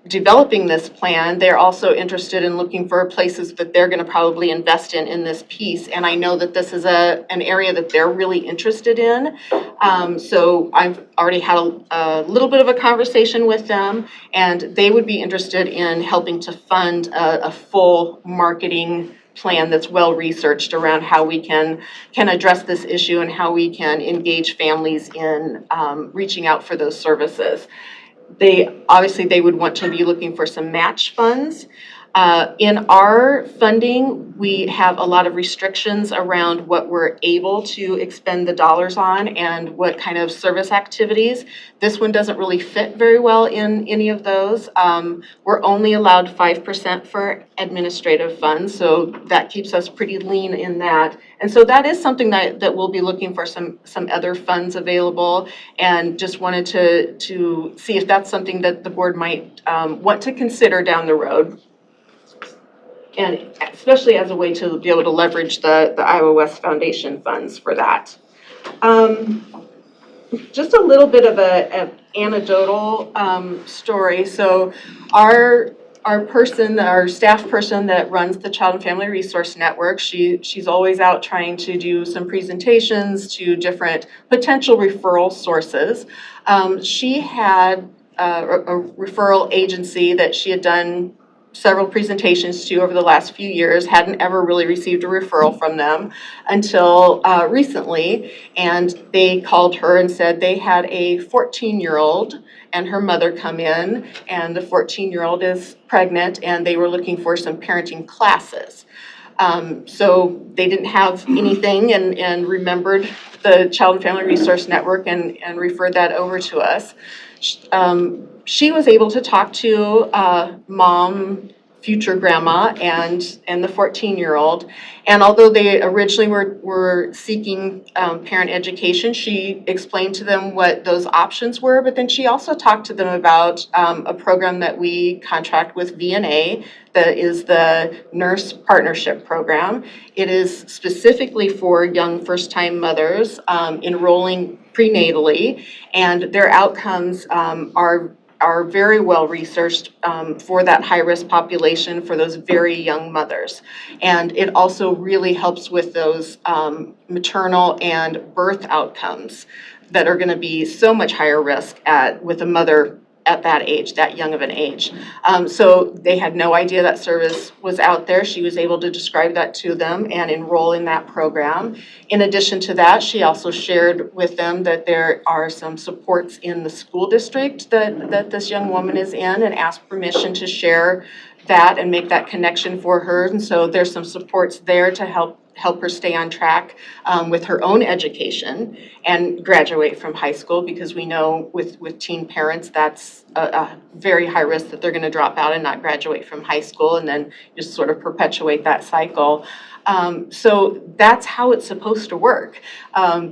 developing this plan, they're also interested in looking for places that they're going to probably invest in this piece. And I know that this is an area that they're really interested in. So I've already had a little bit of a conversation with them, and they would be interested in helping to fund a full marketing plan that's well researched around how we can address this issue and how we can engage families in reaching out for those services. They would want to be looking for some match funds. In our funding, we have a lot of restrictions around what we're able to expend the dollars on and what kind of service activities. This one doesn't really fit very well in any of those. We're only allowed 5% for administrative funds, so that keeps us pretty lean in that. And so that is something that we'll be looking for some other funds available, and just wanted to see if that's something that the board might want to consider down the road. And especially as a way to be able to leverage the Iowa West Foundation funds for that. Just a little bit of an anecdotal story. So our staff person that runs the Child and Family Resource Network, she's always out trying to do some presentations to different potential referral sources. She had a referral agency that she had done several presentations to over the last few years, hadn't ever really received a referral from them until recently, and they called her and said they had a 14-year-old and her mother come in, and the 14-year-old is pregnant, and they were looking for some parenting classes. So they didn't have anything and remembered the Child and Family Resource Network and referred that over to us. She was able to talk to mom, future grandma, and the 14-year-old. And although they originally were seeking parent education, she explained to them what those options were. But then she also talked to them about a program that we contract with VNA, that is the Nurse Partnership Program. It is specifically for young first-time mothers enrolling prenatally, and their outcomes are very well researched for that high-risk population, for those very young mothers. And it also really helps with those maternal and birth outcomes that are going to be so much higher risk with a mother at that age, that young of an age. So they had no idea that service was out there. She was able to describe that to them and enroll in that program. In addition to that, she also shared with them that there are some supports in the school district that this young woman is in, and asked permission to share that and make that connection for her. And so there's some supports there to help her stay on track with her own education and graduate from high school, because we know with teen parents that's a very high risk that they're going to drop out and not graduate from high school, and then just sort of perpetuate that cycle. So that's how it's supposed to work,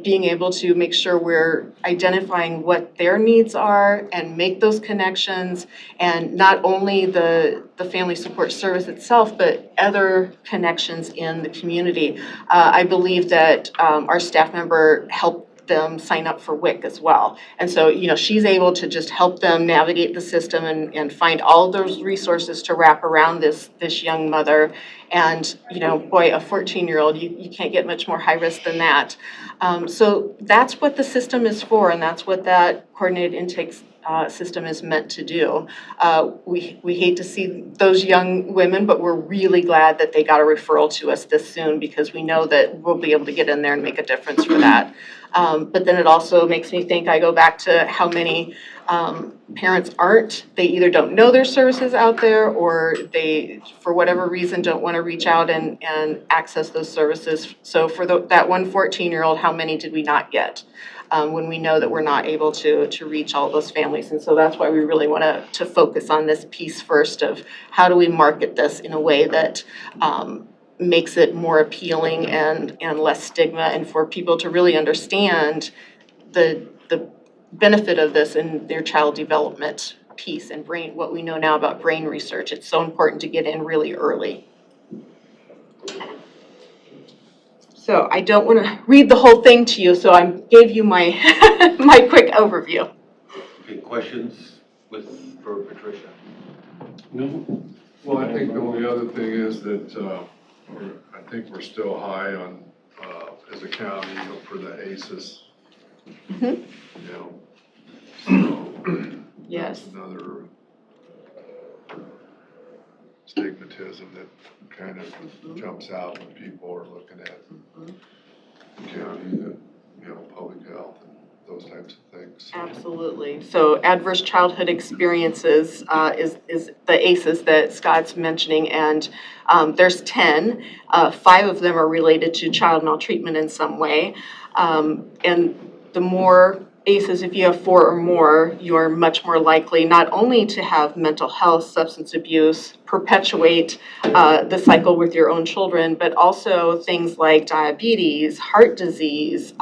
being able to make sure we're identifying what their needs are and make those connections, and not only the family support service itself, but other connections in the community. I believe that our staff member helped them sign up for WIC as well. And so, she's able to just help them navigate the system and find all those resources to wrap around this young mother. And, boy, a 14-year-old, you can't get much more high risk than that. So that's what the system is for, and that's what that coordinated intake system is meant to do. We hate to see those young women, but we're really glad that they got a referral to us this soon, because we know that we'll be able to get in there and make a difference for that. But then it also makes me think, I go back to how many parents they either don't know their services out there, or they, for whatever reason, don't want to reach out and access those services. So for that one 14-year-old, how many did we not get? when we know that we're not able to reach all those families. And so that's why we really want to focus on this piece first of how do we market this in a way that makes it more appealing and less stigma, and for people to really understand the benefit of this in their child development piece and brain, what we know now about brain research. It's so important to get in really early. So I don't want to read the whole thing to you, so I gave you my my quick overview. Okay, questions for Patricia? Well, I think the only other thing is that, I think we're still high on, as a county, for the ACEs. Mhm. So, Yes. that's another stigmatism that kind of jumps out when people are looking at the county, public health and those types of things. Absolutely. So adverse childhood experiences is the ACEs that Scott's mentioning, and there's 10. 5 of them are related to child maltreatment in some way. And the more ACEs, if you have 4 or more, you're much more likely not only to have mental health, substance abuse, perpetuate the cycle with your own children, but also things like diabetes, heart disease,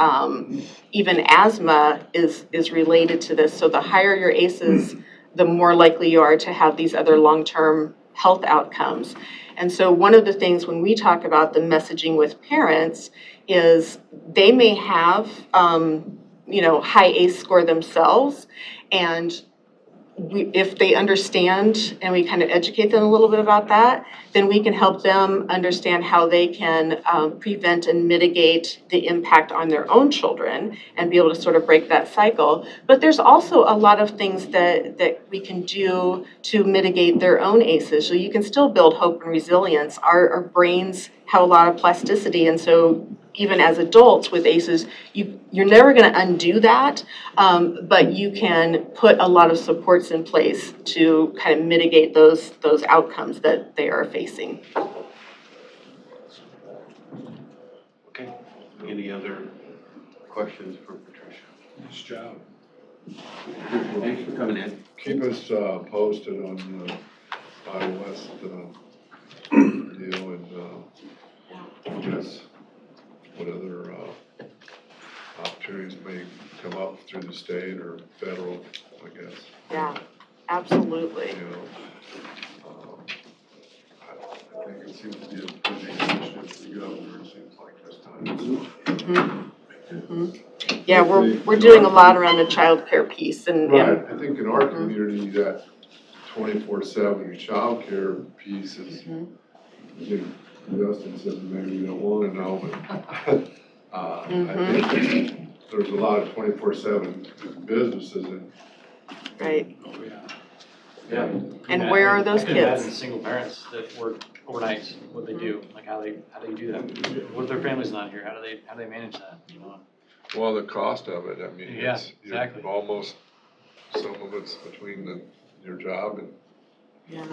even asthma is related to this. So the higher your ACEs, the more likely you are to have these other long-term health outcomes. And so one of the things when we talk about the messaging with parents is they may have high ACE score themselves, and if they understand and we kind of educate them a little bit about that, then we can help them understand how they can prevent and mitigate the impact on their own children and be able to sort of break that cycle. But there's also a lot of things that we can do to mitigate their own ACEs. So you can still build hope and resilience. Our brains have a lot of plasticity, and so even as adults with ACEs, you're never going to undo that, but you can put a lot of supports in place to kind of mitigate those outcomes that they are facing. Okay, any other questions for Patricia? Nice job. Thanks for coming in. Keep us posted on the West deal, and yes, what other opportunities may come up through the state or federal, I guess. Yeah, absolutely. I think it seems to be a pretty initiative for the governor, it seems like this time. Yeah, we're doing a lot around the child care piece, and Right, I think in our community, that 24/7 childcare piece is, Justin says maybe you don't wanna know, but I think there's a lot of 24/7 businesses and. right. Yeah. And where are those I can imagine kids? single parents that work overnight, what they do, like how do you do that? What if their family's not here? How do they manage that, Well, the cost of it, I mean, Yeah, it's, exactly. almost, some of it's between your job and. Yeah.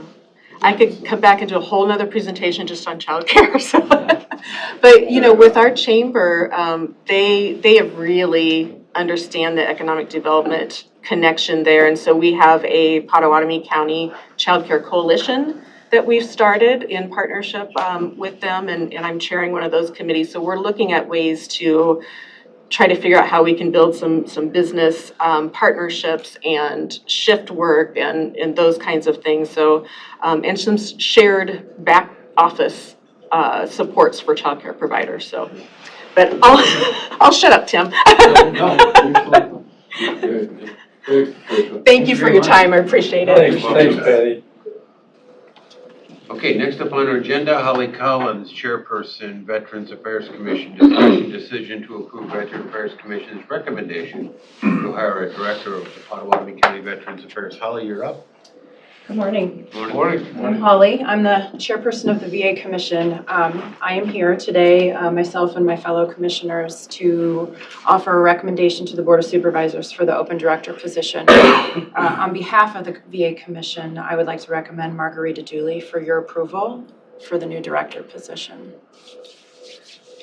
I could come back and do a whole nother presentation just on childcare. So. But, with our chamber, they have really understand the economic development connection there. And so we have a Pottawattamie County Child Care Coalition that we've started in partnership with them, and I'm chairing one of those committees. So we're looking at ways to try to figure out how we can build some business partnerships and shift work and those kinds of things. So, and some shared back office supports for childcare providers. So, but I'll shut up, Tim. Thank you for your time. I appreciate it. Thanks, Patty. Okay, next up on our agenda, Holly Collins, Chairperson, Veterans Affairs Commission, discussion decision to approve Veterans Affairs Commission's recommendation to hire a director of the Pottawattamie County Veterans Affairs. Holly, you're up. Good morning. Morning. I'm Holly. I'm the chairperson of the VA Commission. I am here today, myself and my fellow commissioners, to offer a recommendation to the Board of Supervisors for the open director position. On behalf of the VA Commission, I would like to recommend Margarita Dooley for your approval for the new director position.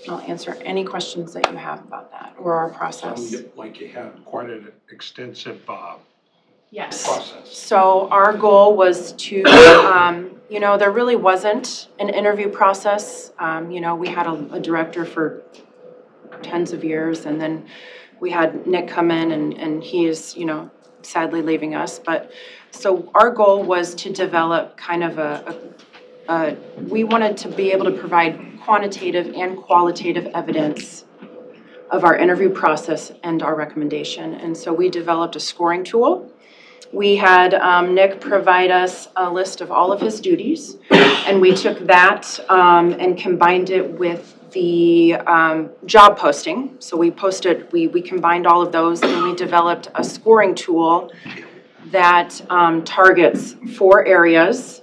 I'll answer any questions that you have about that or our process. Sounded like you had quite an extensive Yes. process. So our goal was to, there really wasn't an interview process. We had a director for tens of years, and then we had Nick come in, and he is, sadly leaving us. But so our goal was to develop kind of we wanted to be able to provide quantitative and qualitative evidence of our interview process and our recommendation. And so we developed a scoring tool. We had Nick provide us a list of all of his duties, and we took that and combined it with the job posting. So we combined all of those, and we developed a scoring tool that targets 4 areas,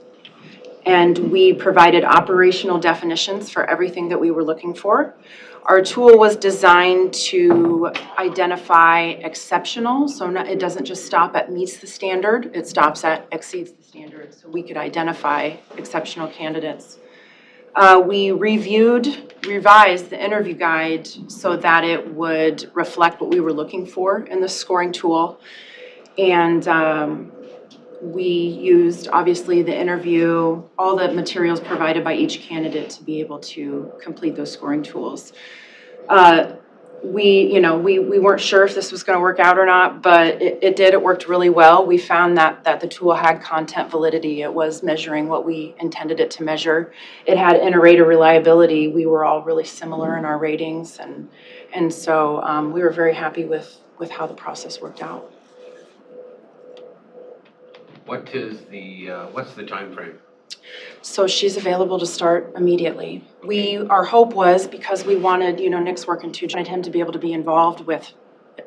and we provided operational definitions for everything that we were looking for. Our tool was designed to identify exceptional, so it doesn't just stop at meets the standard, it stops at exceeds the standard, so we could identify exceptional candidates. We revised the interview guide so that it would reflect what we were looking for in the scoring tool. And we used, obviously, the interview, all the materials provided by each candidate to be able to complete those scoring tools. We weren't sure if this was going to work out or not, but it did. It worked really well. We found that the tool had content validity. It was measuring what we intended it to measure. It had inter-rater reliability. We were all really similar in our ratings, and so we were very happy with how the process worked out. What's the time frame? So she's available to start immediately. Our hope was, because we wanted, Nick's working too, wanted him to be able to be involved with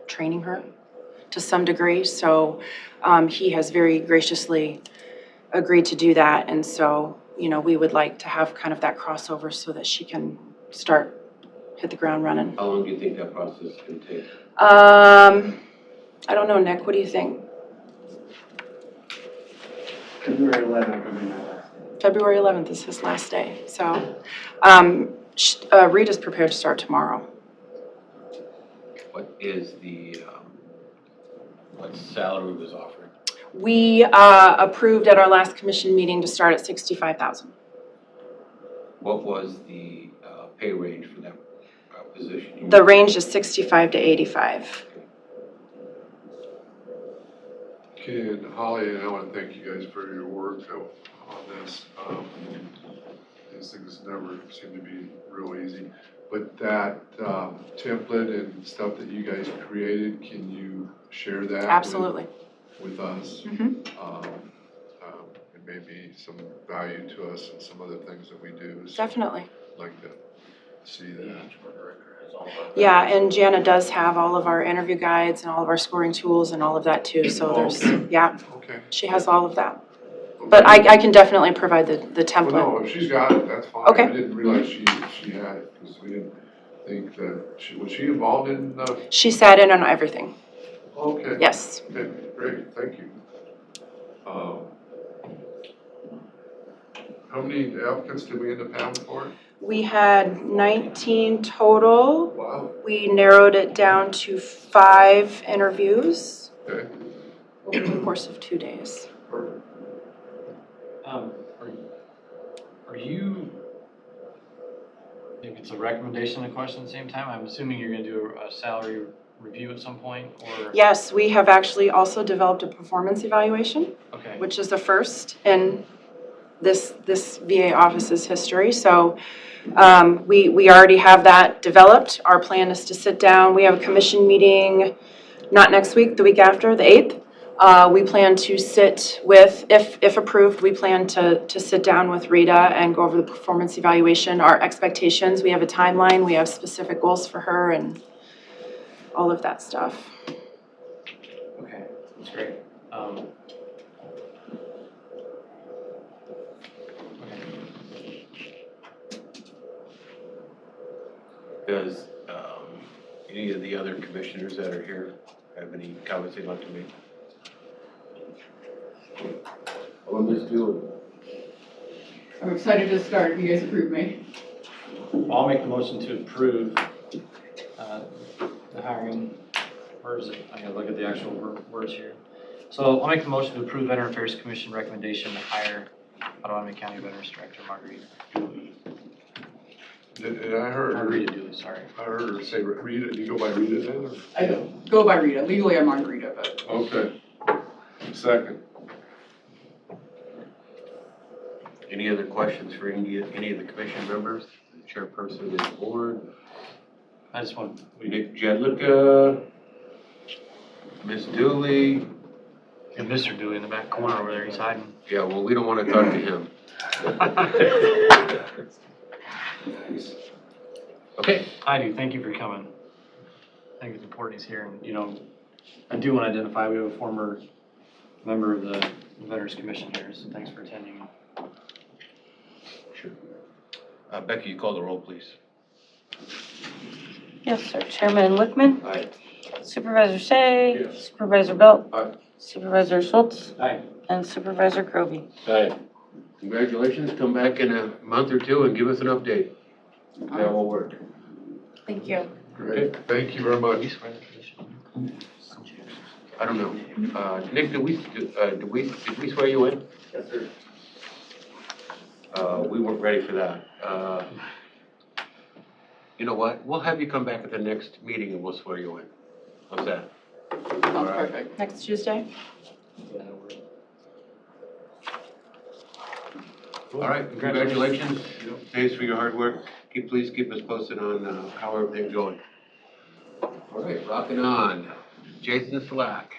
training her to some degree. So he has very graciously agreed to do that. And so, we would like to have kind of that crossover so that she can hit the ground running. How long do you think that process can take? I don't know, Nick, what do you think? February 11th will be my last day. February 11th is his last day. So Rita's prepared to start tomorrow. What is what salary was offered? We approved at our last commission meeting to start at $65,000. What was the pay range for that position? The range is 65 to 85. Okay, and Holly, and I want to thank you guys for your work on this. These things never seem to be real easy. But that template and stuff that you guys created, can you share that? Absolutely. With us? Mm-hmm. It may be some value to us and some other things that we do. So Definitely. I'd like to see that. Yeah, and Jana does have all of our interview guides and all of our scoring tools and all of that too. So Okay. She has all of that. But I can definitely provide the template. Well, no, if she's got it, that's fine. Okay. I didn't realize she had it, because we didn't think that, was she involved in the? She sat in on everything. Okay. Yes. Okay, great, thank you. How many applicants did we end up having for it? We had 19 total. Wow. We narrowed it down to 5 interviews Okay. over the course of 2 days. Perfect. Are you, if it's a recommendation and a question at the same time, I'm assuming you're gonna do a salary review at some point, or? Yes, we have actually also developed a performance evaluation, Okay. which is the first in this VA office's history. So we already have that developed. Our plan is to sit down. We have a commission meeting, not next week, the week after, the 8th. We plan to sit with, if approved, we plan to sit down with Rita and go over the performance evaluation, our expectations. We have a timeline, we have specific goals for her and all of that stuff. Okay, that's great. Does any of the other commissioners that are here have any comments they'd like to make? I'm excited to start if you guys approve me. I'll make the motion to approve the hiring. Where is it? I gotta look at the actual words here. So I'll make the motion to approve Veteran Affairs Commission recommendation to hire Pottawattamie County Veterans Director Marguerite Dooley. And I heard, Margarita Dooley, sorry. I heard her say Rita, do you go by Rita then, or? I go by Rita. Legally, I'm Margarita, but Okay. Second. Any other questions for any of the commission members, the chairperson of the board? I just want, Nick Jedlicka, Ms. Dooley. and Mr. Dooley in the back corner over there, he's hiding. Yeah, well, we don't want to talk to him. Okay. Heidi, thank you for coming. I think it's important he's here, and, you know, I do want to identify, we have a former member of the Veterans Commission here, so thanks for attending. Sure. Becky, you call the roll, please. Yes, sir. Chairman Wickman, Aye. Supervisor Shea, Yes. Supervisor Belt, Aye. Supervisor Schultz, Aye. and Supervisor Groby. Aye. Congratulations, come back in a month or two and give us an update. That will work. Thank you. Great, thank you very much. I don't know. Nick, did we swear you in? Yes, sir. We weren't ready for that. You know what? We'll have you come back at the next meeting and we'll swear you in. How's that? sounds perfect. Next Tuesday? All right, congratulations. Thanks for your hard work. Please keep us posted on how everything's going. All right, rocking on. Jason Slack,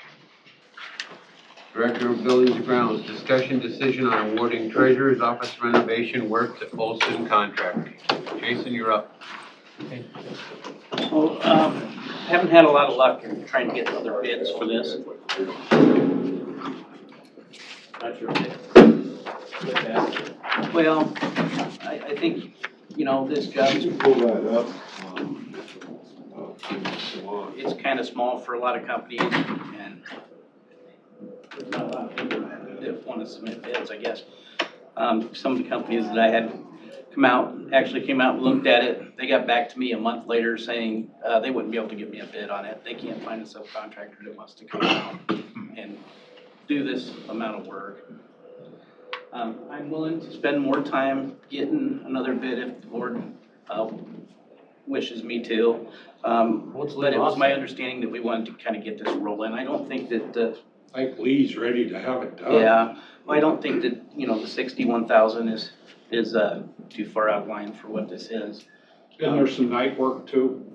Director of Buildings and Grounds, discussion decision on awarding Treasurer's Office renovation work to Olson Contracting. Jason, you're up. Well, haven't had a lot of luck in trying to get other bids for this. Not sure. Well, I think, you know, this job is, Pull that up. it's kind of small for a lot of companies, and there's not a lot of people that want to submit bids, I guess. Some of the companies that I had actually came out and looked at it, they got back to me a month later saying they wouldn't be able to give me a bid on it. They can't find a subcontractor that wants to come out and do this amount of work. I'm willing to spend more time getting another bid if the board wishes me to. But it was my understanding that we wanted to kind of get this rolling. I don't think that I think Lee's ready to have it done. yeah, well, I don't think that, you know, the 61,000 is too far out of line for what this is. Isn't there some night work too?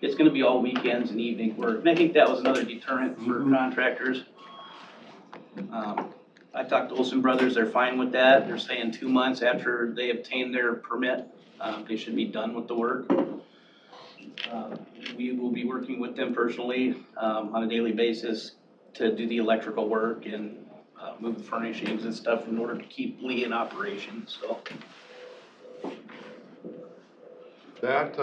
It's gonna be all weekends and evening work, and I think that was another deterrent for contractors. I talked to Olson Brothers, they're fine with that. They're saying 2 months after they obtain their permit, they should be done with the work. We will be working with them personally, on a daily basis to do the electrical work and, move the furnishings and stuff in order to keep Lee in operation, so. That,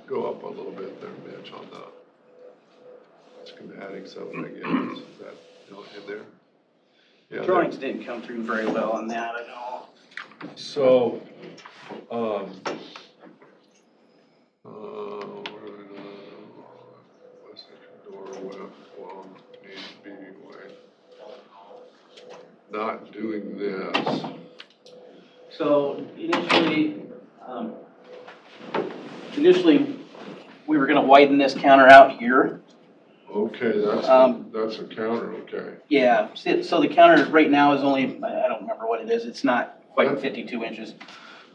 go up a little bit there, Mitch, on the schematics of it, I guess. Is that in there? Yeah. Drawings didn't come through very well on that, I know. So, west section door, west wall, needs to be way. Not doing this. So initially, we were gonna widen this counter out here. Okay, that's a counter, okay. Yeah, so the counter right now is only, I don't remember what it is, it's not quite 52 inches.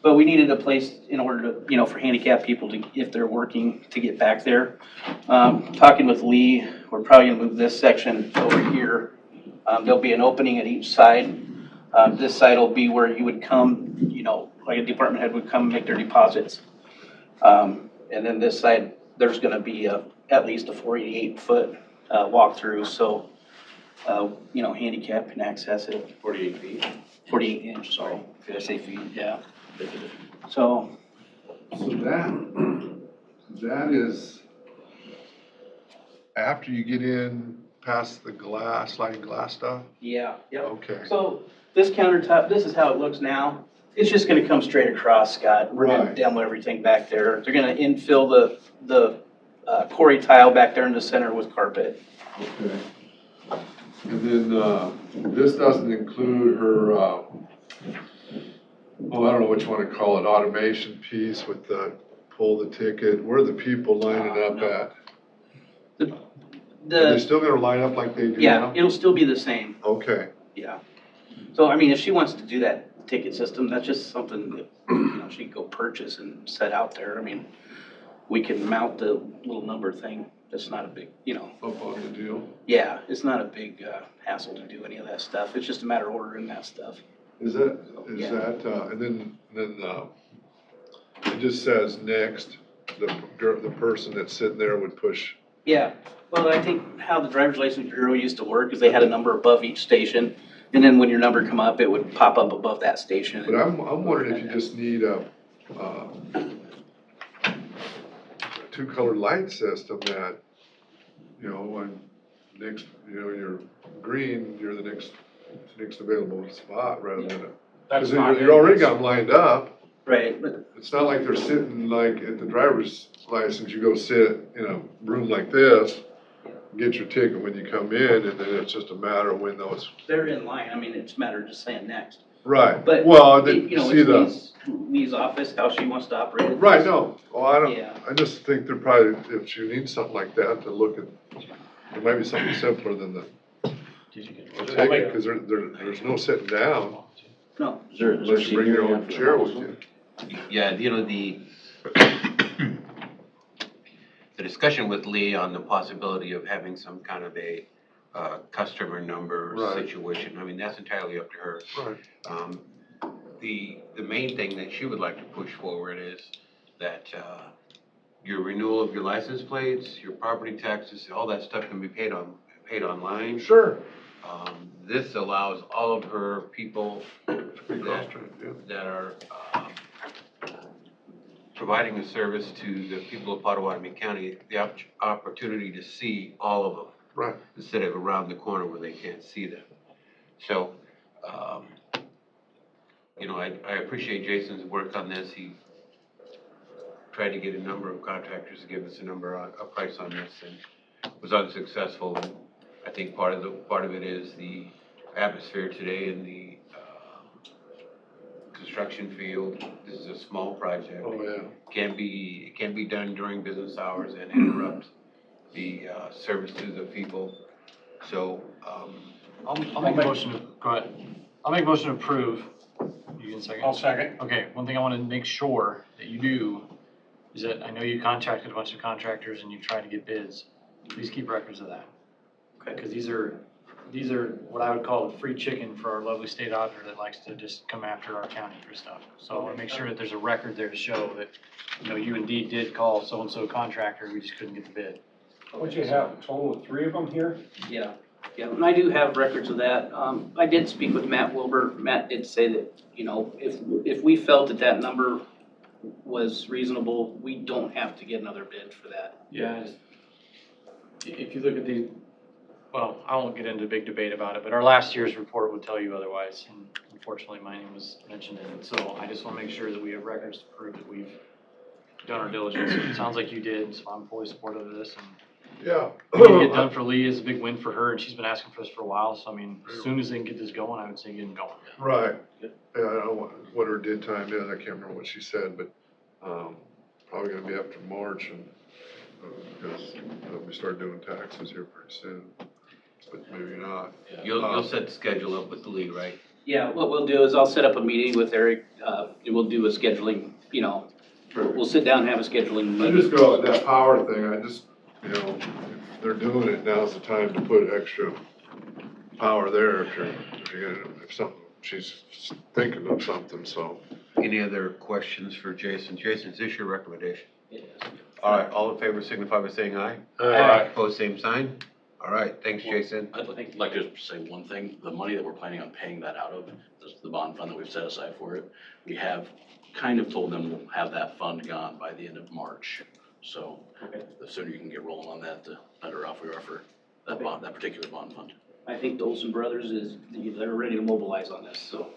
But we needed a place in order to, you know, for handicapped people to, if they're working, to get back there. Talking with Lee, we're probably gonna move this section over here. There'll be an opening at each side. This side will be where you would come, you know, like a department head would come make their deposits. And then this side, there's gonna be at least a 48-foot walkthrough, so, you know, handicap can access it. 48 feet. 48 inch, sorry, did I say feet? Yeah. So. So that is after you get in past the sliding glass stuff? Yeah, yep. Okay. So this countertop, this is how it looks now. It's just gonna come straight across, Scott. We're gonna Right. demo everything back there. They're gonna infill the quarry tile back there in the center with carpet. Okay. And then, this doesn't include her, I don't know what you wanna call it, automation piece with the pull the ticket. Where are the people lining up No. at? Are they still gonna line up like they do Yeah, now? it'll still be the same, Okay, yeah. So, I mean, if she wants to do that ticket system, that's just something that, she can go purchase and set out there. I mean, we can mount the little number thing. That's not a big, up on the deal. yeah, it's not a big hassle to do any of that stuff. It's just a matter of ordering that stuff. Is that, Yeah. and then, it just says next, the person that's sitting there would push. Yeah, well, I think how the driver's license bureau used to work is they had a number above each station. And then when your number come up, it would pop up above that station. But I'm wondering if you just need a two-colored light system that, when next, you're green, you're the next available spot rather than a. That's Because not you're already got them lined up. Right, but It's not like they're sitting like at the driver's license, you go sit in a room like this, get your ticket when you come in, and then it's just a matter of when those. they're in line. I mean, it's a matter of just saying next. Right, But, well, it's Lee's office, how she wants to operate it. right, no, well, Yeah. I just think they're probably, if you need something like that, to look at, it might be something simpler than the ticket, because there's no sitting down, No, Is there unless you bring your own chair with you. Yeah, the discussion with Lee on the possibility of having some kind of a customer number Right. situation, I mean, that's entirely up to her. Right. The main thing that she would like to push forward is that your renewal of your license plates, your property taxes, all that stuff can be paid online. Sure. This allows all of her people that are providing a service to the people of Pottawattamie County, the opportunity to see all of them. Right. Instead of around the corner where they can't see them. So, I appreciate Jason's work on this. He tried to get a number of contractors to give us a price on this, and was unsuccessful. And I think part of it is the atmosphere today in the construction field. This is a small project. Oh, yeah. It can be done during business hours and interrupt the service to the people. So, I'll make a motion to, go ahead. I'll make a motion to approve. You can second? I'll second. Okay, one thing I want to make sure that you do is that I know you contacted a bunch of contractors and you tried to get bids. Please keep records of that. Okay. Because these are what I would call a free chicken for our lovely state auditor that likes to just come after our county for stuff. So I want to make sure that there's a record there to show that, you indeed did call so-and-so contractor, we just couldn't get the bid. What you have, a total of 3 of them here? Yeah, and I do have records of that. I did speak with Matt Wilbur. Matt did say that, if we felt that number was reasonable, we don't have to get another bid for that. Yeah, if you look at well, I won't get into a big debate about it, but our last year's report would tell you otherwise. And unfortunately, my name was mentioned in it. So I just want to make sure that we have records to prove that we've done our diligence. It sounds like you did, so I'm fully supportive of this. And Yeah. getting it done for Lee is a big win for her, and she's been asking for this for a while. So, I mean, as soon as they can get this going, I would say get them going. Right. Yeah, I don't know what her dead time is, I can't remember what she said, but, probably gonna be after March and, because we start doing taxes here pretty soon, but maybe not. you'll set the schedule up with Lee, right? Yeah, what we'll do is I'll set up a meeting with Eric, and we'll do a scheduling, we'll sit down and have a scheduling I meeting. just go with that power thing, if they're doing it, now's the time to put extra power there if she's thinking of something, so. Any other questions for Jason? Jason, is this your recommendation? Yes. All right, all in favor signify by saying aye. Aye. Opposed, same sign. All right, thanks, Jason. I'd like to say one thing. The money that we're planning on paying that out of, the bond fund that we've set aside for it, we have kind of told them we'll have that fund gone by the end of March. So the sooner you can get rolling on that, the better off we are for that particular bond fund. I think the Olsen brothers they're ready to mobilize on this, so.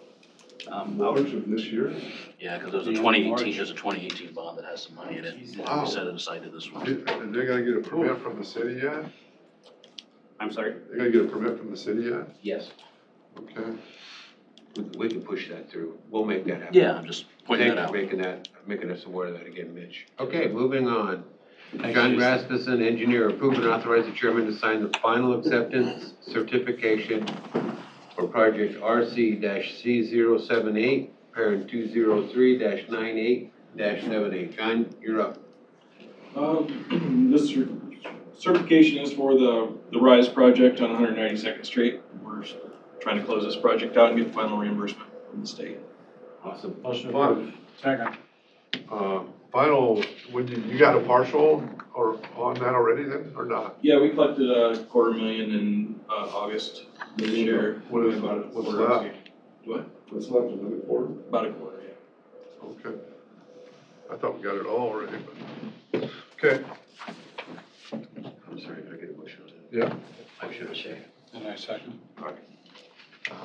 March of this year? Yeah, because there's a Yeah, 2018, March. there's a 2018 bond that has some money in it. Wow. We set it aside to this one. Did they gotta get a permit from the city yet? I'm sorry? They gotta get a permit from the city yet? Yes. Okay. We can push that through. We'll make that happen. Yeah, I'm just pointing that out. Thanks for making us aware of that again, Mitch. Okay, moving on. Thanks, John Jason. Rasmussen, engineer, approve and authorize the chairman to sign the final acceptance certification for project RC-C078, parent 203-98-78. John, you're up. This certification is for the RISE project on 192nd Street. We're trying to close this project out and get final reimbursement from the state. Awesome. Motion Fine. approved. Second. Final, when you got a partial or on that already then, or not? Yeah, we collected $250,000 in August this year. What is, About a what's quarter. left? What? What's left, another quarter? About a quarter, yeah. Okay. I thought we got it all already, but, okay. I'm sorry, did I get a motion on that? Yeah. Motion and a second. And I second. All right.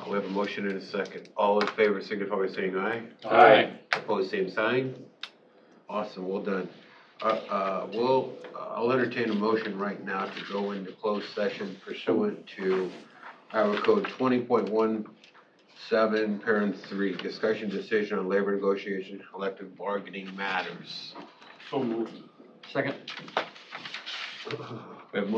We have a motion and a second. All in favor signify by saying aye. Aye. Opposed, same sign. Awesome, well done. I'll entertain a motion right now to go into closed session pursuant to Iowa Code 20.17, parent 3, discussion decision on labor negotiation, collective bargaining matters. So moved. Second. We have a motion